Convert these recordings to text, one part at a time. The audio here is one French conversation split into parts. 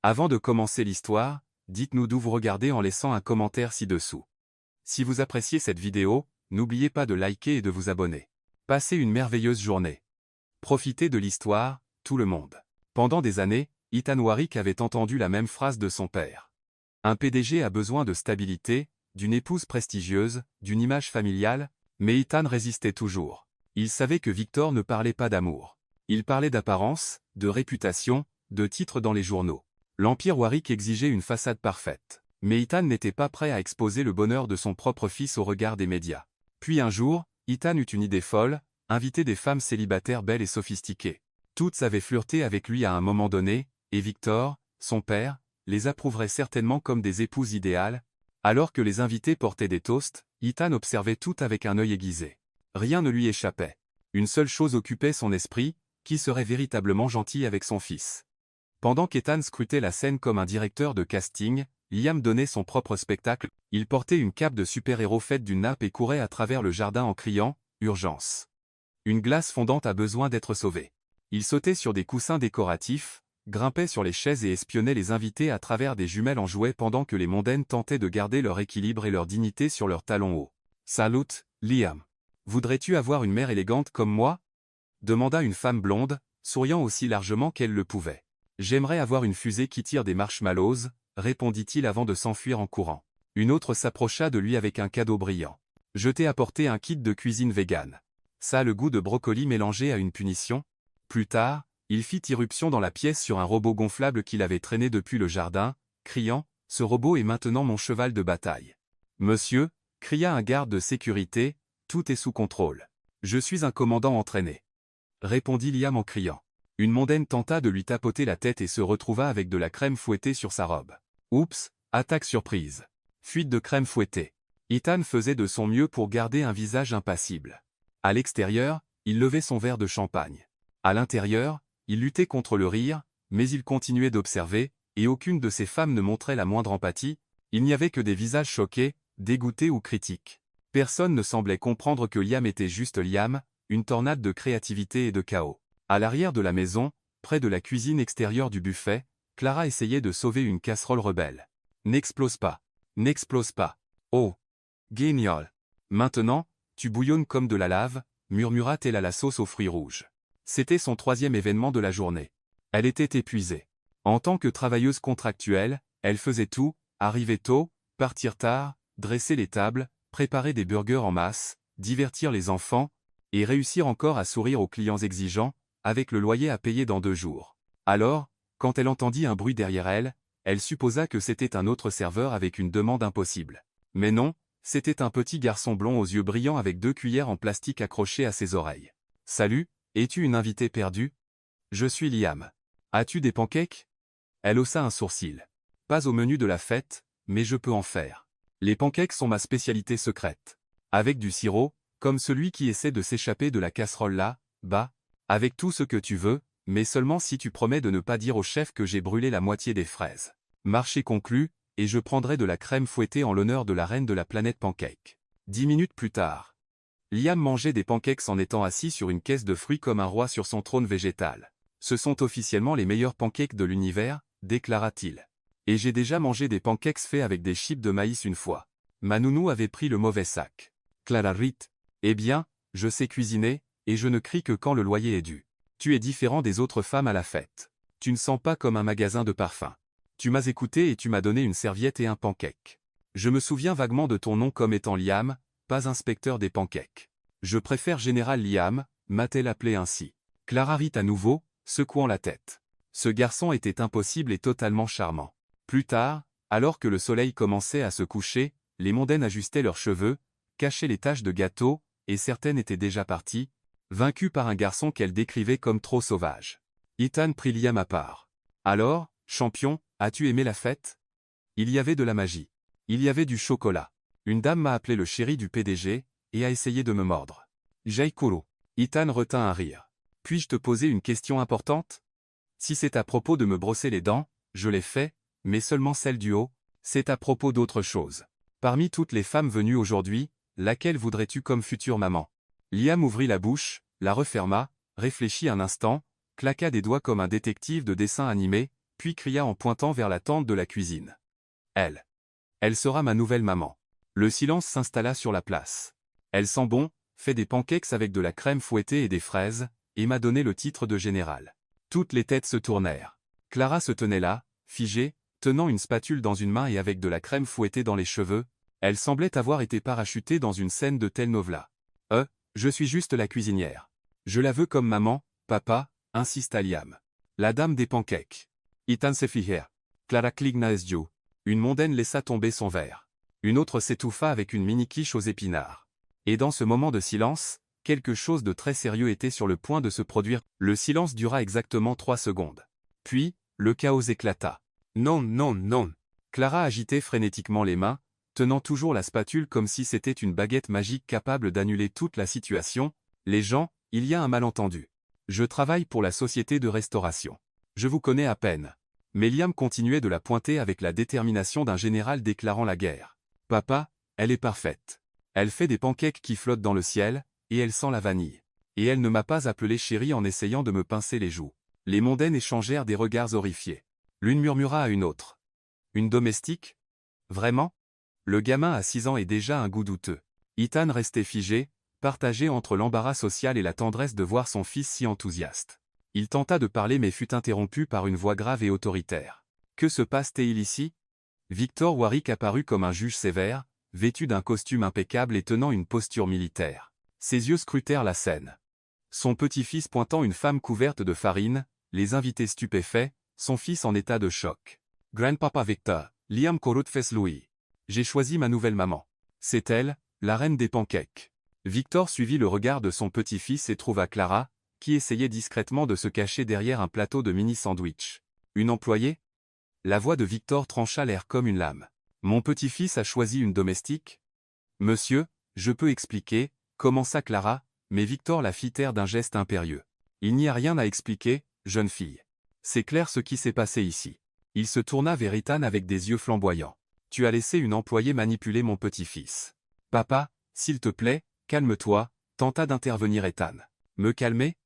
Avant de commencer l'histoire, dites-nous d'où vous regardez en laissant un commentaire ci-dessous. Si vous appréciez cette vidéo, n'oubliez pas de liker et de vous abonner. Passez une merveilleuse journée. Profitez de l'histoire, tout le monde. Pendant des années, Ethan Warwick avait entendu la même phrase de son père. Un PDG a besoin de stabilité, d'une épouse prestigieuse, d'une image familiale, mais Ethan résistait toujours. Il savait que Victor ne parlait pas d'amour. Il parlait d'apparence, de réputation, de titres dans les journaux. L'Empire Warwick exigeait une façade parfaite. Mais Ethan n'était pas prêt à exposer le bonheur de son propre fils au regard des médias. Puis un jour, Ethan eut une idée folle, inviter des femmes célibataires belles et sophistiquées. Toutes avaient flirté avec lui à un moment donné, et Victor, son père, les approuverait certainement comme des épouses idéales. Alors que les invités portaient des toasts, Ethan observait tout avec un œil aiguisé. Rien ne lui échappait. Une seule chose occupait son esprit, qui serait véritablement gentil avec son fils. Pendant qu'Ethan scrutait la scène comme un directeur de casting, Liam donnait son propre spectacle. Il portait une cape de super-héros faite d'une nappe et courait à travers le jardin en criant « Urgence !» Une glace fondante a besoin d'être sauvée. Il sautait sur des coussins décoratifs, grimpait sur les chaises et espionnait les invités à travers des jumelles en jouets pendant que les mondaines tentaient de garder leur équilibre et leur dignité sur leurs talons hauts. « Salut, Liam. Voudrais-tu avoir une mère élégante comme moi ?» demanda une femme blonde, souriant aussi largement qu'elle le pouvait. « J'aimerais avoir une fusée qui tire des marshmallows », répondit-il avant de s'enfuir en courant. Une autre s'approcha de lui avec un cadeau brillant. « Je t'ai apporté un kit de cuisine végane. Ça a le goût de brocoli mélangé à une punition ?» Plus tard, il fit irruption dans la pièce sur un robot gonflable qu'il avait traîné depuis le jardin, criant « Ce robot est maintenant mon cheval de bataille. »« Monsieur » cria un garde de sécurité, « tout est sous contrôle. Je suis un commandant entraîné. » Répondit Liam en criant. Une mondaine tenta de lui tapoter la tête et se retrouva avec de la crème fouettée sur sa robe. Oups, attaque surprise. Fuite de crème fouettée. Ethan faisait de son mieux pour garder un visage impassible. À l'extérieur, il levait son verre de champagne. À l'intérieur, il luttait contre le rire, mais il continuait d'observer, et aucune de ces femmes ne montrait la moindre empathie. Il n'y avait que des visages choqués, dégoûtés ou critiques. Personne ne semblait comprendre que Liam était juste Liam, une tornade de créativité et de chaos. À l'arrière de la maison, près de la cuisine extérieure du buffet, Clara essayait de sauver une casserole rebelle. « N'explose pas. N'explose pas. Oh. Génial. Maintenant, tu bouillonnes comme de la lave, » murmura-t-elle à la sauce aux fruits rouges. C'était son troisième événement de la journée. Elle était épuisée. En tant que travailleuse contractuelle, elle faisait tout, arriver tôt, partir tard, dresser les tables, préparer des burgers en masse, divertir les enfants, et réussir encore à sourire aux clients exigeants, avec le loyer à payer dans 2 jours. Alors, quand elle entendit un bruit derrière elle, elle supposa que c'était un autre serveur avec une demande impossible. Mais non, c'était un petit garçon blond aux yeux brillants avec 2 cuillères en plastique accrochées à ses oreilles. « Salut, es-tu une invitée perdue ? Je suis Liam. As-tu des pancakes ?» Elle haussa un sourcil. « Pas au menu de la fête, mais je peux en faire. Les pancakes sont ma spécialité secrète. Avec du sirop, comme celui qui essaie de s'échapper de la casserole là, bah, avec tout ce que tu veux, mais seulement si tu promets de ne pas dire au chef que j'ai brûlé la moitié des fraises. Marché conclu, et je prendrai de la crème fouettée en l'honneur de la reine de la planète pancake. » 10 minutes plus tard. Liam mangeait des pancakes en étant assis sur une caisse de fruits comme un roi sur son trône végétal. « Ce sont officiellement les meilleurs pancakes de l'univers, » déclara-t-il. « Et j'ai déjà mangé des pancakes faits avec des chips de maïs une fois. Ma nounou avait pris le mauvais sac. » Clara rit. « Eh bien, je sais cuisiner, et je ne crie que quand le loyer est dû. Tu es différent des autres femmes à la fête. Tu ne sens pas comme un magasin de parfums. Tu m'as écouté et tu m'as donné une serviette et un pancake. Je me souviens vaguement de ton nom comme étant Liam, pas inspecteur des pancakes. Je préfère Général Liam, m'a-t-elle appelé ainsi. » Clara rit à nouveau, secouant la tête. Ce garçon était impossible et totalement charmant. Plus tard, alors que le soleil commençait à se coucher, les mondaines ajustaient leurs cheveux, cachaient les taches de gâteau, et certaines étaient déjà parties, vaincues par un garçon qu'elle décrivait comme trop sauvage. Ethan prit Liam à part. « Alors, champion, as-tu aimé la fête ? Il y avait de la magie. Il y avait du chocolat. Une dame m'a appelé le chéri du PDG, et a essayé de me mordre. Jaikuro. » Ethan retint un rire. « Puis-je te poser une question importante ? Si c'est à propos de me brosser les dents, je l'ai fait, mais seulement celle du haut, c'est à propos d'autre chose. Parmi toutes les femmes venues aujourd'hui, laquelle voudrais-tu comme future maman ? » Liam ouvrit la bouche, la referma, réfléchit un instant, claqua des doigts comme un détective de dessin animé, puis cria en pointant vers la tente de la cuisine. Elle sera ma nouvelle maman. Le silence s'installa sur la place. Elle sent bon, fait des pancakes avec de la crème fouettée et des fraises, et m'a donné le titre de général. Toutes les têtes se tournèrent. Clara se tenait là, figée, tenant une spatule dans une main et avec de la crème fouettée dans les cheveux. Elle semblait avoir été parachutée dans une scène de telenovela. Je suis juste la cuisinière. Je la veux comme maman, papa, insista Liam. La dame des pancakes. Ethan se fichèrent. Clara Klignaesdiu. Une mondaine laissa tomber son verre. Une autre s'étouffa avec une mini-quiche aux épinards. Et dans ce moment de silence, quelque chose de très sérieux était sur le point de se produire. Le silence dura exactement 3 secondes. Puis, le chaos éclata. Non, non, non. Clara agitait frénétiquement les mains, tenant toujours la spatule comme si c'était une baguette magique capable d'annuler toute la situation. Les gens, il y a un malentendu. Je travaille pour la société de restauration. Je vous connais à peine. Mais Liam continuait de la pointer avec la détermination d'un général déclarant la guerre. Papa, elle est parfaite. Elle fait des pancakes qui flottent dans le ciel, et elle sent la vanille. Et elle ne m'a pas appelé chérie en essayant de me pincer les joues. Les mondaines échangèrent des regards horrifiés. L'une murmura à une autre. Une domestique? Vraiment? Le gamin à 6 ans est déjà un goût douteux. Ethan restait figé, partagé entre l'embarras social et la tendresse de voir son fils si enthousiaste. Il tenta de parler mais fut interrompu par une voix grave et autoritaire. Que se passe-t-il ici? Victor Warwick apparut comme un juge sévère, vêtu d'un costume impeccable et tenant une posture militaire. Ses yeux scrutèrent la scène. Son petit-fils pointant une femme couverte de farine, les invités stupéfaits, son fils en état de choc. Grandpapa Victor, Liam Korutfes Louis. J'ai choisi ma nouvelle maman. C'est elle, la reine des pancakes. Victor suivit le regard de son petit-fils et trouva Clara, qui essayait discrètement de se cacher derrière un plateau de mini-sandwich. Une employée? La voix de Victor trancha l'air comme une lame. Mon petit-fils a choisi une domestique? Monsieur, je peux expliquer, commença Clara, mais Victor la fit taire d'un geste impérieux. Il n'y a rien à expliquer, jeune fille. C'est clair ce qui s'est passé ici. Il se tourna vers Ethan avec des yeux flamboyants. Tu as laissé une employée manipuler mon petit-fils. Papa, s'il te plaît, calme-toi, tenta d'intervenir Ethan. Me calmer?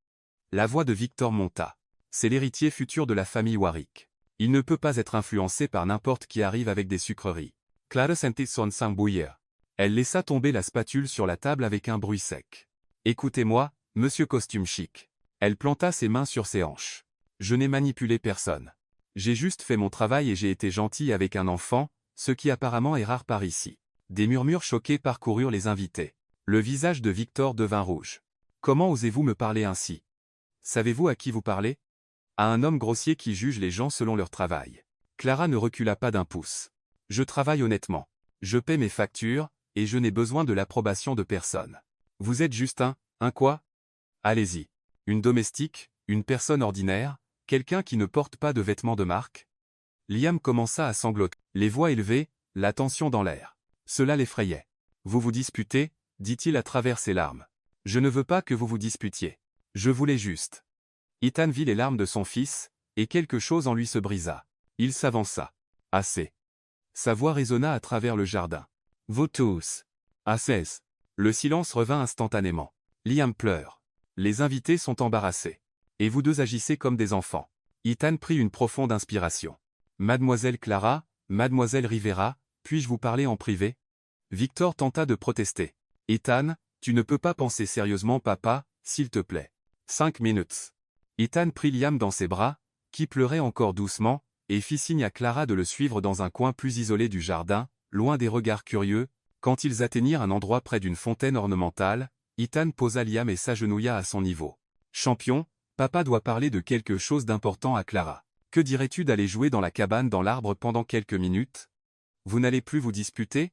La voix de Victor monta. C'est l'héritier futur de la famille Warwick. Il ne peut pas être influencé par n'importe qui arrive avec des sucreries. Clara sentit son sang bouillir. Elle laissa tomber la spatule sur la table avec un bruit sec. Écoutez-moi, monsieur costume chic. Elle planta ses mains sur ses hanches. Je n'ai manipulé personne. J'ai juste fait mon travail et j'ai été gentille avec un enfant, ce qui apparemment est rare par ici. Des murmures choqués parcoururent les invités. Le visage de Victor devint rouge. Comment osez-vous me parler ainsi? Savez-vous à qui vous parlez? À un homme grossier qui juge les gens selon leur travail. Clara ne recula pas d'un pouce. Je travaille honnêtement. Je paie mes factures, et je n'ai besoin de l'approbation de personne. Vous êtes juste un quoi? Allez-y. Une domestique, une personne ordinaire, quelqu'un qui ne porte pas de vêtements de marque? Liam commença à sangloter. Les voix élevées, la tension dans l'air. Cela l'effrayait. Vous vous disputez, dit-il à travers ses larmes. Je ne veux pas que vous vous disputiez. Je voulais juste. Ethan vit les larmes de son fils, et quelque chose en lui se brisa. Il s'avança. Assez. Sa voix résonna à travers le jardin. Vous tous. Assez. Le silence revint instantanément. Liam pleure. Les invités sont embarrassés. Et vous deux agissez comme des enfants. Ethan prit une profonde inspiration. Mademoiselle Clara, mademoiselle Rivera, puis-je vous parler en privé? Victor tenta de protester. Ethan, tu ne peux pas penser sérieusement papa, s'il te plaît. 5 minutes. Ethan prit Liam dans ses bras, qui pleurait encore doucement, et fit signe à Clara de le suivre dans un coin plus isolé du jardin, loin des regards curieux. Quand ils atteignirent un endroit près d'une fontaine ornementale, Ethan posa Liam et s'agenouilla à son niveau. Champion, papa doit parler de quelque chose d'important à Clara. Que dirais-tu d'aller jouer dans la cabane dans l'arbre pendant quelques minutes? Vous n'allez plus vous disputer?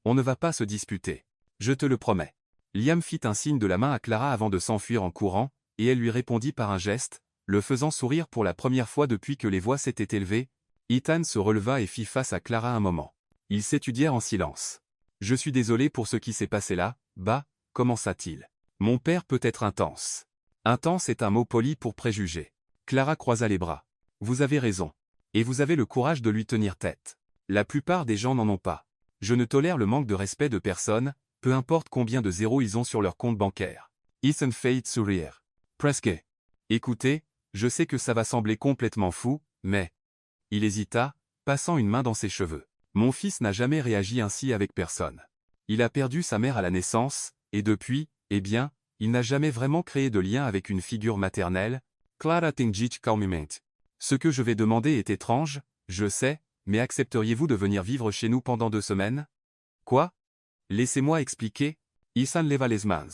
On ne va pas se disputer. Je te le promets. Liam fit un signe de la main à Clara avant de s'enfuir en courant, et elle lui répondit par un geste, le faisant sourire pour la première fois depuis que les voix s'étaient élevées. Ethan se releva et fit face à Clara un moment. Ils s'étudièrent en silence. Je suis désolé pour ce qui s'est passé là, bah, commença-t-il. Mon père peut être intense. Intense est un mot poli pour préjuger. Clara croisa les bras. Vous avez raison. Et vous avez le courage de lui tenir tête. La plupart des gens n'en ont pas. Je ne tolère le manque de respect de personne, peu importe combien de zéros ils ont sur leur compte bancaire. Ethan fait sourire. Presque. Écoutez, je sais que ça va sembler complètement fou, mais Il hésita, passant une main dans ses cheveux. Mon fils n'a jamais réagi ainsi avec personne. Il a perdu sa mère à la naissance, et depuis, eh bien, il n'a jamais vraiment créé de lien avec une figure maternelle. Clara tingic calmement. Ce que je vais demander est étrange, je sais, mais accepteriez-vous de venir vivre chez nous pendant 2 semaines? Quoi? Laissez-moi expliquer. Isan leva les mains.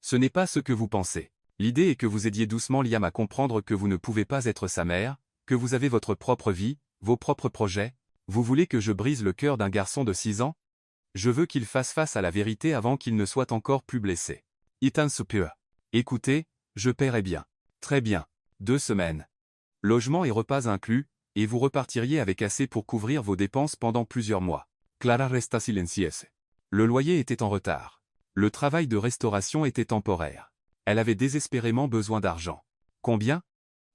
Ce n'est pas ce que vous pensez. L'idée est que vous aidiez doucement Liam à comprendre que vous ne pouvez pas être sa mère, que vous avez votre propre vie, vos propres projets. Vous voulez que je brise le cœur d'un garçon de 6 ans? Je veux qu'il fasse face à la vérité avant qu'il ne soit encore plus blessé. Ethan soupira. Écoutez, je paierai bien. Très bien. 2 semaines. Logement et repas inclus, et vous repartiriez avec assez pour couvrir vos dépenses pendant plusieurs mois. Clara resta silencieuse. Le loyer était en retard. Le travail de restauration était temporaire. Elle avait désespérément besoin d'argent. Combien?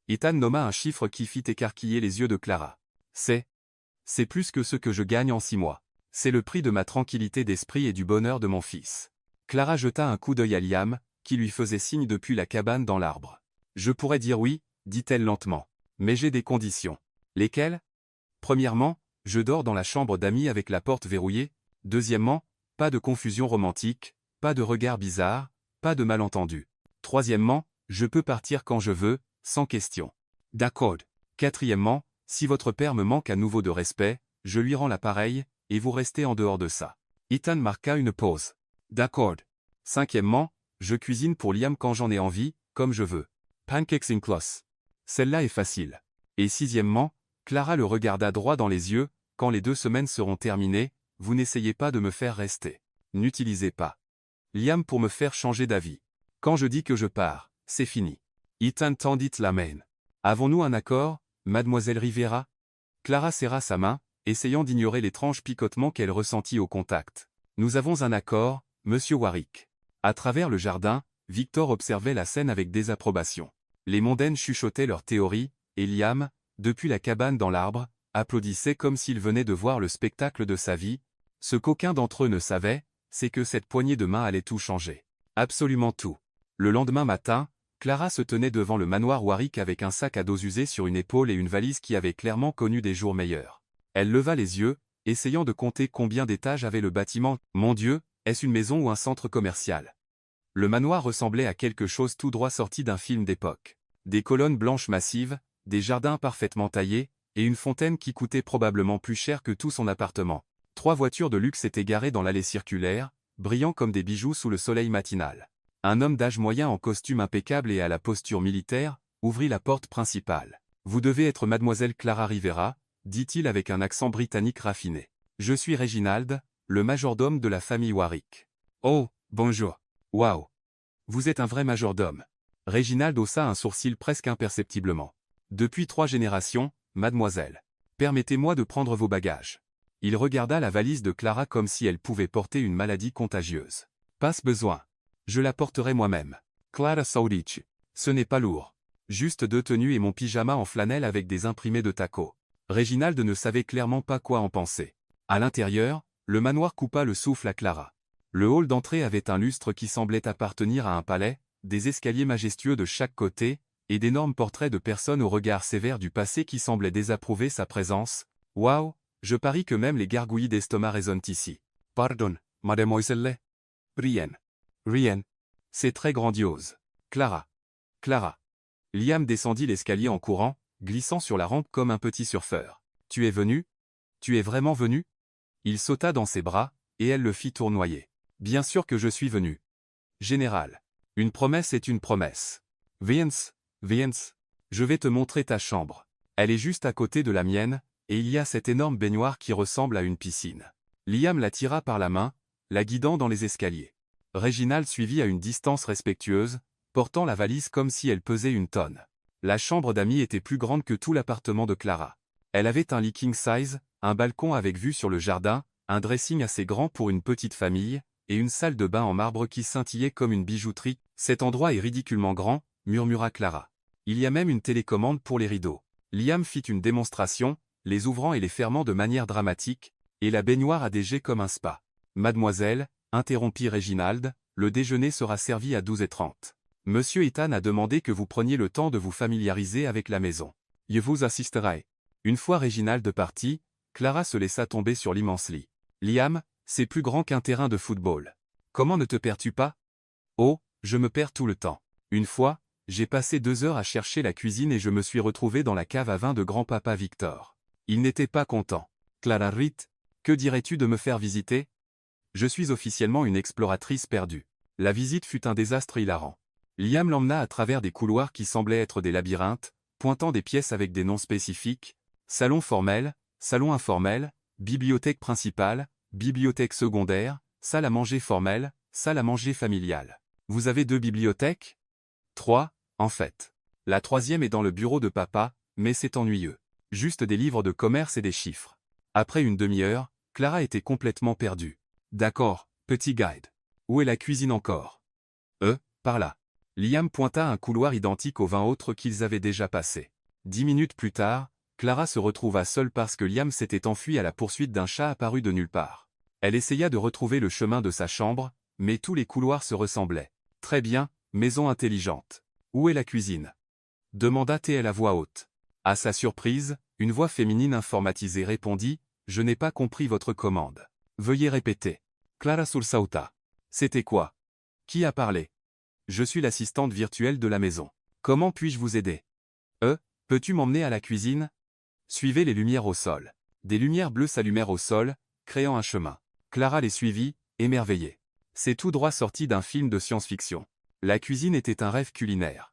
Ethan nomma un chiffre qui fit écarquiller les yeux de Clara. C'est plus que ce que je gagne en 6 mois. C'est le prix de ma tranquillité d'esprit et du bonheur de mon fils. Clara jeta un coup d'œil à Liam, qui lui faisait signe depuis la cabane dans l'arbre. Je pourrais dire oui, dit-elle lentement. Mais j'ai des conditions. Lesquelles? Premièrement, je dors dans la chambre d'amis avec la porte verrouillée. Deuxièmement, pas de confusion romantique, pas de regard bizarre, pas de malentendu. Troisièmement, je peux partir quand je veux, sans question. D'accord. Quatrièmement, si votre père me manque à nouveau de respect, je lui rends l'appareil, et vous restez en dehors de ça. Ethan marqua une pause. D'accord. Cinquièmement, je cuisine pour Liam quand j'en ai envie, comme je veux. Pancakes in cloth. Celle-là est facile. Et sixièmement, Clara le regarda droit dans les yeux, quand les 2 semaines seront terminées, vous n'essayez pas de me faire rester. N'utilisez pas Liam pour me faire changer d'avis. Quand je dis que je pars, c'est fini. Ethan tendit la main. Avons-nous un accord, mademoiselle Rivera? Clara serra sa main, essayant d'ignorer l'étrange picotement qu'elle ressentit au contact. Nous avons un accord, monsieur Warwick. À travers le jardin, Victor observait la scène avec désapprobation. Les mondaines chuchotaient leurs théories, et Liam, depuis la cabane dans l'arbre, applaudissait comme s'il venait de voir le spectacle de sa vie. Ce qu'aucun d'entre eux ne savait, c'est que cette poignée de main allait tout changer. Absolument tout. Le lendemain matin, Clara se tenait devant le manoir Warwick avec un sac à dos usé sur une épaule et une valise qui avait clairement connu des jours meilleurs. Elle leva les yeux, essayant de compter combien d'étages avait le bâtiment. Mon Dieu, est-ce une maison ou un centre commercial? Le manoir ressemblait à quelque chose tout droit sorti d'un film d'époque. Des colonnes blanches massives, des jardins parfaitement taillés, et une fontaine qui coûtait probablement plus cher que tout son appartement. 3 voitures de luxe étaient garées dans l'allée circulaire, brillant comme des bijoux sous le soleil matinal. Un homme d'âge moyen en costume impeccable et à la posture militaire, ouvrit la porte principale. Vous devez être mademoiselle Clara Rivera, dit-il avec un accent britannique raffiné. Je suis Reginald, le majordome de la famille Warwick. Oh, bonjour. Waouh. Vous êtes un vrai majordome. Reginald haussa un sourcil presque imperceptiblement. Depuis 3 générations, mademoiselle. Permettez-moi de prendre vos bagages. Il regarda la valise de Clara comme si elle pouvait porter une maladie contagieuse. Pas besoin. Je la porterai moi-même. Clara Saudich. Ce n'est pas lourd. Juste 2 tenues et mon pyjama en flanelle avec des imprimés de taco. Reginald ne savait clairement pas quoi en penser. À l'intérieur, le manoir coupa le souffle à Clara. Le hall d'entrée avait un lustre qui semblait appartenir à un palais, des escaliers majestueux de chaque côté, et d'énormes portraits de personnes au regard sévère du passé qui semblaient désapprouver sa présence. Waouh, je parie que même les gargouillis d'estomac résonnent ici. Pardon, mademoiselle. Rien. C'est très grandiose. Clara. Liam descendit l'escalier en courant, glissant sur la rampe comme un petit surfeur. Tu es venu? Tu es vraiment venu? Il sauta dans ses bras, et elle le fit tournoyer. Bien sûr que je suis venu. Général. Une promesse est une promesse. Vince. Je vais te montrer ta chambre. Elle est juste à côté de la mienne, et il y a cette énorme baignoire qui ressemble à une piscine. Liam la tira par la main, la guidant dans les escaliers. Reginald suivit à une distance respectueuse, portant la valise comme si elle pesait 1 tonne. La chambre d'amis était plus grande que tout l'appartement de Clara. Elle avait un lit king size, un balcon avec vue sur le jardin, un dressing assez grand pour une petite famille, et une salle de bain en marbre qui scintillait comme une bijouterie. Cet endroit est ridiculement grand, murmura Clara. Il y a même une télécommande pour les rideaux. Liam fit une démonstration, les ouvrant et les fermant de manière dramatique, et la baignoire a des jets comme un spa. Mademoiselle, interrompit Reginald, le déjeuner sera servi à 12h30. Monsieur Ethan a demandé que vous preniez le temps de vous familiariser avec la maison. Je vous assisterai. Une fois Réginald parti, Clara se laissa tomber sur l'immense lit. Liam, c'est plus grand qu'un terrain de football. Comment ne te perds-tu pas? Oh, je me perds tout le temps. Une fois, j'ai passé 2 heures à chercher la cuisine et je me suis retrouvé dans la cave à vin de grand-papa Victor. Il n'était pas content. Clara Rhett, que dirais-tu de me faire visiter? Je suis officiellement une exploratrice perdue. La visite fut un désastre hilarant. Liam l'emmena à travers des couloirs qui semblaient être des labyrinthes, pointant des pièces avec des noms spécifiques: salon formel, salon informel, bibliothèque principale, bibliothèque secondaire, salle à manger formelle, salle à manger familiale. Vous avez 2 bibliothèques? 3, en fait. La 3e est dans le bureau de papa, mais c'est ennuyeux. Juste des livres de commerce et des chiffres. Après une demi-heure, Clara était complètement perdue. D'accord, petit guide. Où est la cuisine encore? Par là. Liam pointa un couloir identique aux 20 autres qu'ils avaient déjà passés. 10 minutes plus tard, Clara se retrouva seule parce que Liam s'était enfui à la poursuite d'un chat apparu de nulle part. Elle essaya de retrouver le chemin de sa chambre, mais tous les couloirs se ressemblaient. Très bien, maison intelligente. Où est la cuisine? Demanda-t-elle à voix haute. À sa surprise, une voix féminine informatisée répondit: Je n'ai pas compris votre commande. Veuillez répéter. Clara sursauta. C'était quoi? Qui a parlé? Je suis l'assistante virtuelle de la maison. Comment puis-je vous aider? Peux-tu m'emmener à la cuisine? Suivez les lumières au sol. Des lumières bleues s'allumèrent au sol, créant un chemin. Clara les suivit, émerveillée. C'est tout droit sorti d'un film de science-fiction. La cuisine était un rêve culinaire.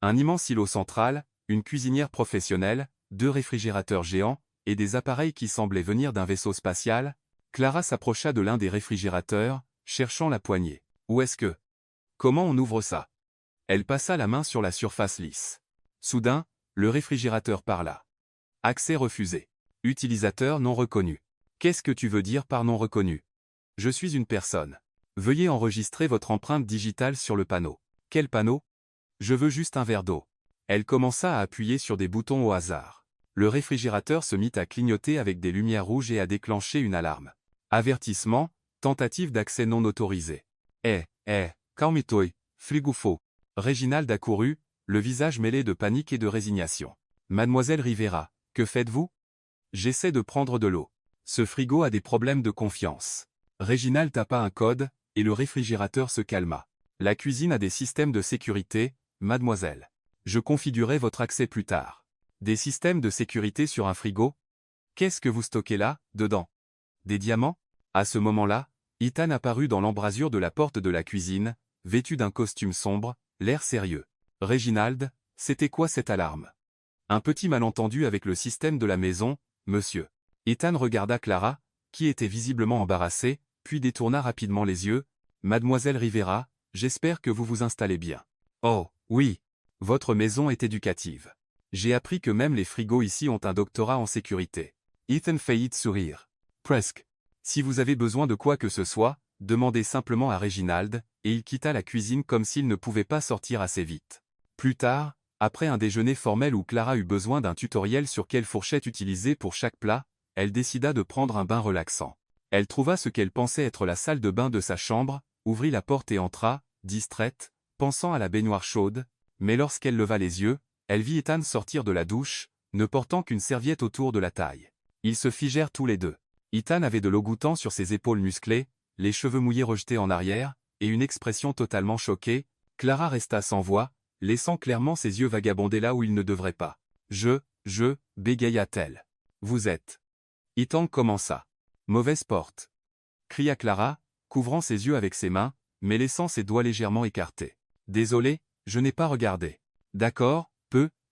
Un immense îlot central, une cuisinière professionnelle, 2 réfrigérateurs géants, et des appareils qui semblaient venir d'un vaisseau spatial. Clara s'approcha de l'un des réfrigérateurs, cherchant la poignée. Où est-ce que? Comment on ouvre ça? Elle passa la main sur la surface lisse. Soudain, le réfrigérateur parla. Accès refusé. Utilisateur non reconnu. Qu'est-ce que tu veux dire par non reconnu? Je suis une personne. Veuillez enregistrer votre empreinte digitale sur le panneau. Quel panneau? Je veux juste un verre d'eau. Elle commença à appuyer sur des boutons au hasard. Le réfrigérateur se mit à clignoter avec des lumières rouges et à déclencher une alarme. Avertissement, tentative d'accès non autorisé. Calme-toi, frigoufo. Réginald accourut, le visage mêlé de panique et de résignation. Mademoiselle Rivera, que faites-vous? J'essaie de prendre de l'eau. Ce frigo a des problèmes de confiance. Réginald tapa un code, et le réfrigérateur se calma. La cuisine a des systèmes de sécurité, mademoiselle. Je configurerai votre accès plus tard. Des systèmes de sécurité sur un frigo? Qu'est-ce que vous stockez là, dedans? Des diamants? À ce moment-là, Ethan apparut dans l'embrasure de la porte de la cuisine, vêtu d'un costume sombre, l'air sérieux. Réginald, c'était quoi cette alarme? Un petit malentendu avec le système de la maison, monsieur. Ethan regarda Clara, qui était visiblement embarrassée, puis détourna rapidement les yeux. Mademoiselle Rivera, j'espère que vous vous installez bien. Oh, oui. Votre maison est éducative. J'ai appris que même les frigos ici ont un doctorat en sécurité. Ethan faillit sourire. Presque. Si vous avez besoin de quoi que ce soit, demandez simplement à Réginald, et il quitta la cuisine comme s'il ne pouvait pas sortir assez vite. Plus tard, après un déjeuner formel où Clara eut besoin d'un tutoriel sur quelle fourchette utiliser pour chaque plat, elle décida de prendre un bain relaxant. Elle trouva ce qu'elle pensait être la salle de bain de sa chambre, ouvrit la porte et entra, distraite, pensant à la baignoire chaude, mais lorsqu'elle leva les yeux, elle vit Ethan sortir de la douche, ne portant qu'une serviette autour de la taille. Ils se figèrent tous les deux. Ethan avait de l'eau goûtant sur ses épaules musclées, les cheveux mouillés rejetés en arrière, et une expression totalement choquée. Clara resta sans voix, laissant clairement ses yeux vagabonder là où ils ne devraient pas. Bégaya-t-elle. Vous êtes. Ethan commença. Mauvaise porte. Cria Clara, couvrant ses yeux avec ses mains, mais laissant ses doigts légèrement écartés. Désolé, je n'ai pas regardé. D'accord,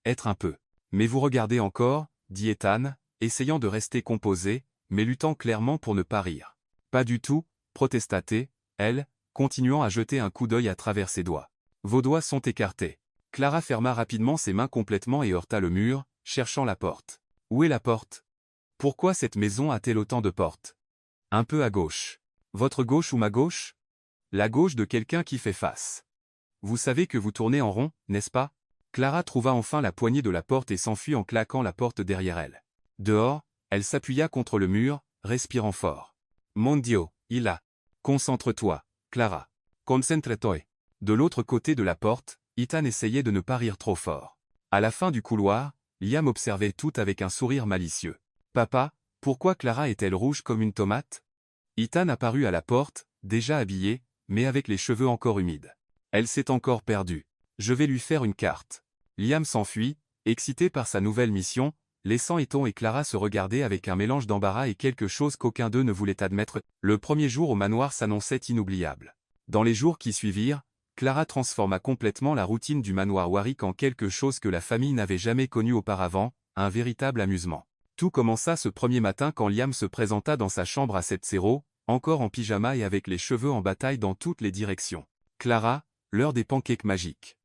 être un peu. Mais vous regardez encore, dit Ethan, essayant de rester composé, mais luttant clairement pour ne pas rire. Pas du tout, protesta-t-elle, continuant à jeter un coup d'œil à travers ses doigts. Vos doigts sont écartés. Clara ferma rapidement ses mains complètement et heurta le mur, cherchant la porte. Où est la porte? Pourquoi cette maison a-t-elle autant de portes? Un peu à gauche. Votre gauche ou ma gauche? La gauche de quelqu'un qui fait face. Vous savez que vous tournez en rond, n'est-ce pas? Clara trouva enfin la poignée de la porte et s'enfuit en claquant la porte derrière elle. Dehors, elle s'appuya contre le mur, respirant fort. Mon Dieu, il a. Concentre-toi, Clara. Concentre-toi. De l'autre côté de la porte, Ethan essayait de ne pas rire trop fort. À la fin du couloir, Liam observait tout avec un sourire malicieux. Papa, pourquoi Clara est-elle rouge comme une tomate? Ethan apparut à la porte, déjà habillé, mais avec les cheveux encore humides. Elle s'est encore perdue. Je vais lui faire une carte. Liam s'enfuit, excité par sa nouvelle mission, laissant Ethan et Clara se regarder avec un mélange d'embarras et quelque chose qu'aucun d'eux ne voulait admettre. Le premier jour au manoir s'annonçait inoubliable. Dans les jours qui suivirent, Clara transforma complètement la routine du manoir Warwick en quelque chose que la famille n'avait jamais connu auparavant, un véritable amusement. Tout commença ce premier matin quand Liam se présenta dans sa chambre à 7:00, encore en pyjama et avec les cheveux en bataille dans toutes les directions. Clara, l'heure des pancakes magiques.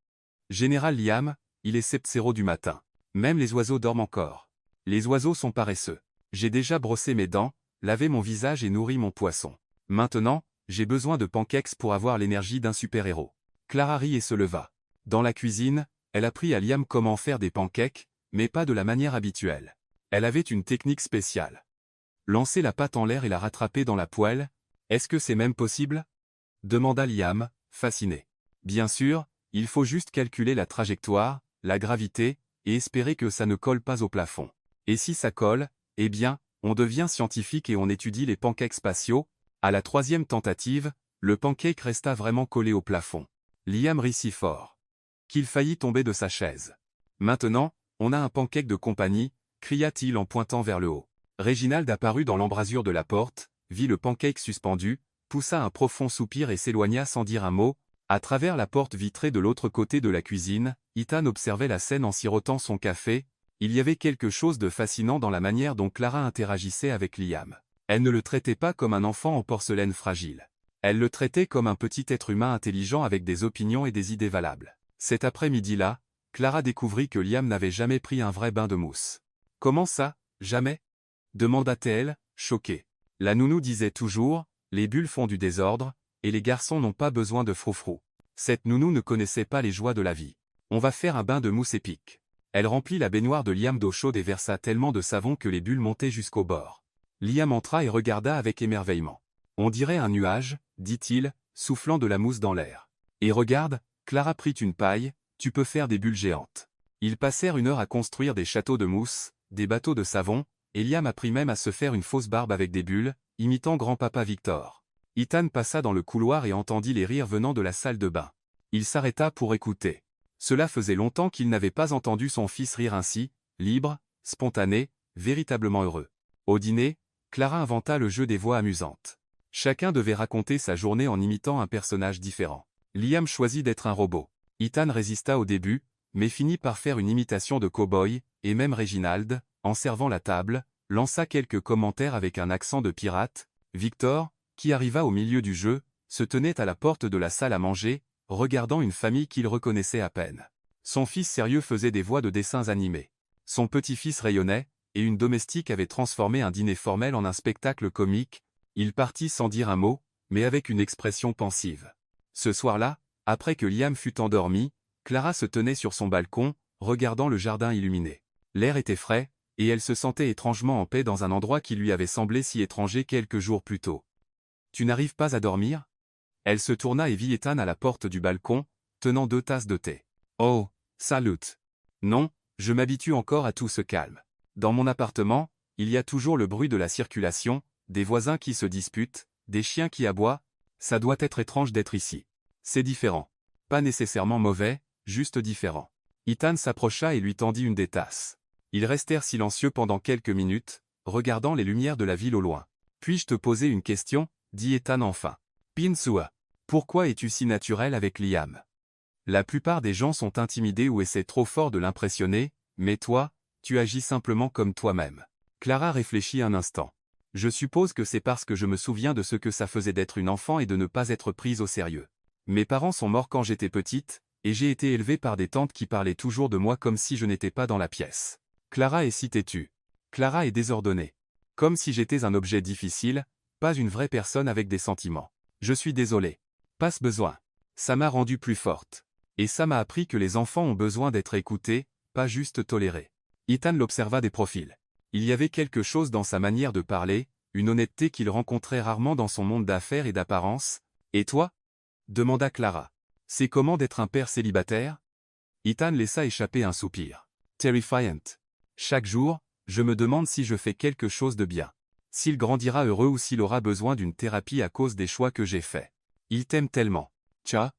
Général Liam, il est 7:00 du matin. Même les oiseaux dorment encore. Les oiseaux sont paresseux. J'ai déjà brossé mes dents, lavé mon visage et nourri mon poisson. Maintenant, j'ai besoin de pancakes pour avoir l'énergie d'un super-héros. Clara rit et se leva. Dans la cuisine, elle apprit à Liam comment faire des pancakes, mais pas de la manière habituelle. Elle avait une technique spéciale. Lancer la pâte en l'air et la rattraper dans la poêle, est-ce que c'est même possible? Demanda Liam, fasciné. Bien sûr, il faut juste calculer la trajectoire, la gravité, et espérer que ça ne colle pas au plafond. Et si ça colle, eh bien, on devient scientifique et on étudie les pancakes spatiaux. À la troisième tentative, le pancake resta vraiment collé au plafond. Liam rit si fort qu'il faillit tomber de sa chaise. Maintenant, on a un pancake de compagnie, cria-t-il en pointant vers le haut. Réginald apparut dans l'embrasure de la porte, vit le pancake suspendu, poussa un profond soupir et s'éloigna sans dire un mot. À travers la porte vitrée de l'autre côté de la cuisine, Ethan observait la scène en sirotant son café. Il y avait quelque chose de fascinant dans la manière dont Clara interagissait avec Liam. Elle ne le traitait pas comme un enfant en porcelaine fragile. Elle le traitait comme un petit être humain intelligent avec des opinions et des idées valables. Cet après-midi-là, Clara découvrit que Liam n'avait jamais pris un vrai bain de mousse. « Comment ça, jamais ?» demanda-t-elle, choquée. La nounou disait toujours, les bulles font du désordre, et les garçons n'ont pas besoin de froufrou. Cette nounou ne connaissait pas les joies de la vie. On va faire un bain de mousse épique. Elle remplit la baignoire de Liam d'eau chaude et versa tellement de savon que les bulles montaient jusqu'au bord. Liam entra et regarda avec émerveillement. On dirait un nuage, dit-il, soufflant de la mousse dans l'air. Et regarde, Clara prit une paille, tu peux faire des bulles géantes. Ils passèrent 1 heure à construire des châteaux de mousse, des bateaux de savon, et Liam apprit même à se faire une fausse barbe avec des bulles, imitant grand-papa Victor. Ethan passa dans le couloir et entendit les rires venant de la salle de bain. Il s'arrêta pour écouter. Cela faisait longtemps qu'il n'avait pas entendu son fils rire ainsi, libre, spontané, véritablement heureux. Au dîner, Clara inventa le jeu des voix amusantes. Chacun devait raconter sa journée en imitant un personnage différent. Liam choisit d'être un robot. Ethan résista au début, mais finit par faire une imitation de cow-boy, et même Réginald, en servant la table, lança quelques commentaires avec un accent de pirate. Victor, qui arriva au milieu du jeu, se tenait à la porte de la salle à manger, regardant une famille qu'il reconnaissait à peine. Son fils sérieux faisait des voix de dessins animés. Son petit-fils rayonnait, et une domestique avait transformé un dîner formel en un spectacle comique. Il partit sans dire un mot, mais avec une expression pensive. Ce soir-là, après que Liam fut endormi, Clara se tenait sur son balcon, regardant le jardin illuminé. L'air était frais, et elle se sentait étrangement en paix dans un endroit qui lui avait semblé si étranger quelques jours plus tôt. « Tu n'arrives pas à dormir ?» Elle se tourna et vit Ethan à la porte du balcon, tenant 2 tasses de thé. « Oh, salut !»« Non, je m'habitue encore à tout ce calme. Dans mon appartement, il y a toujours le bruit de la circulation, des voisins qui se disputent, des chiens qui aboient. Ça doit être étrange d'être ici. C'est différent. Pas nécessairement mauvais, juste différent. » Ethan s'approcha et lui tendit une des tasses. Ils restèrent silencieux pendant quelques minutes, regardant les lumières de la ville au loin. « Puis-je te poser une question ?» dit Ethan enfin. « Pinsua, pourquoi es-tu si naturel avec Liam? La plupart des gens sont intimidés ou essaient trop fort de l'impressionner, mais toi, tu agis simplement comme toi-même. » Clara réfléchit un instant. « Je suppose que c'est parce que je me souviens de ce que ça faisait d'être une enfant et de ne pas être prise au sérieux. Mes parents sont morts quand j'étais petite, et j'ai été élevée par des tantes qui parlaient toujours de moi comme si je n'étais pas dans la pièce. Clara est si têtue. Clara est désordonnée. Comme si j'étais un objet difficile, pas une vraie personne avec des sentiments. Je suis désolé. Pas ce besoin. Ça m'a rendue plus forte. Et ça m'a appris que les enfants ont besoin d'être écoutés, pas juste tolérés. » Ethan l'observa des profils. Il y avait quelque chose dans sa manière de parler, une honnêteté qu'il rencontrait rarement dans son monde d'affaires et d'apparence. « Et toi ?» demanda Clara. « C'est comment d'être un père célibataire ?» Ethan laissa échapper un soupir. « Terrifiant. Chaque jour, je me demande si je fais quelque chose de bien. S'il grandira heureux ou s'il aura besoin d'une thérapie à cause des choix que j'ai faits. Il t'aime tellement. Tja.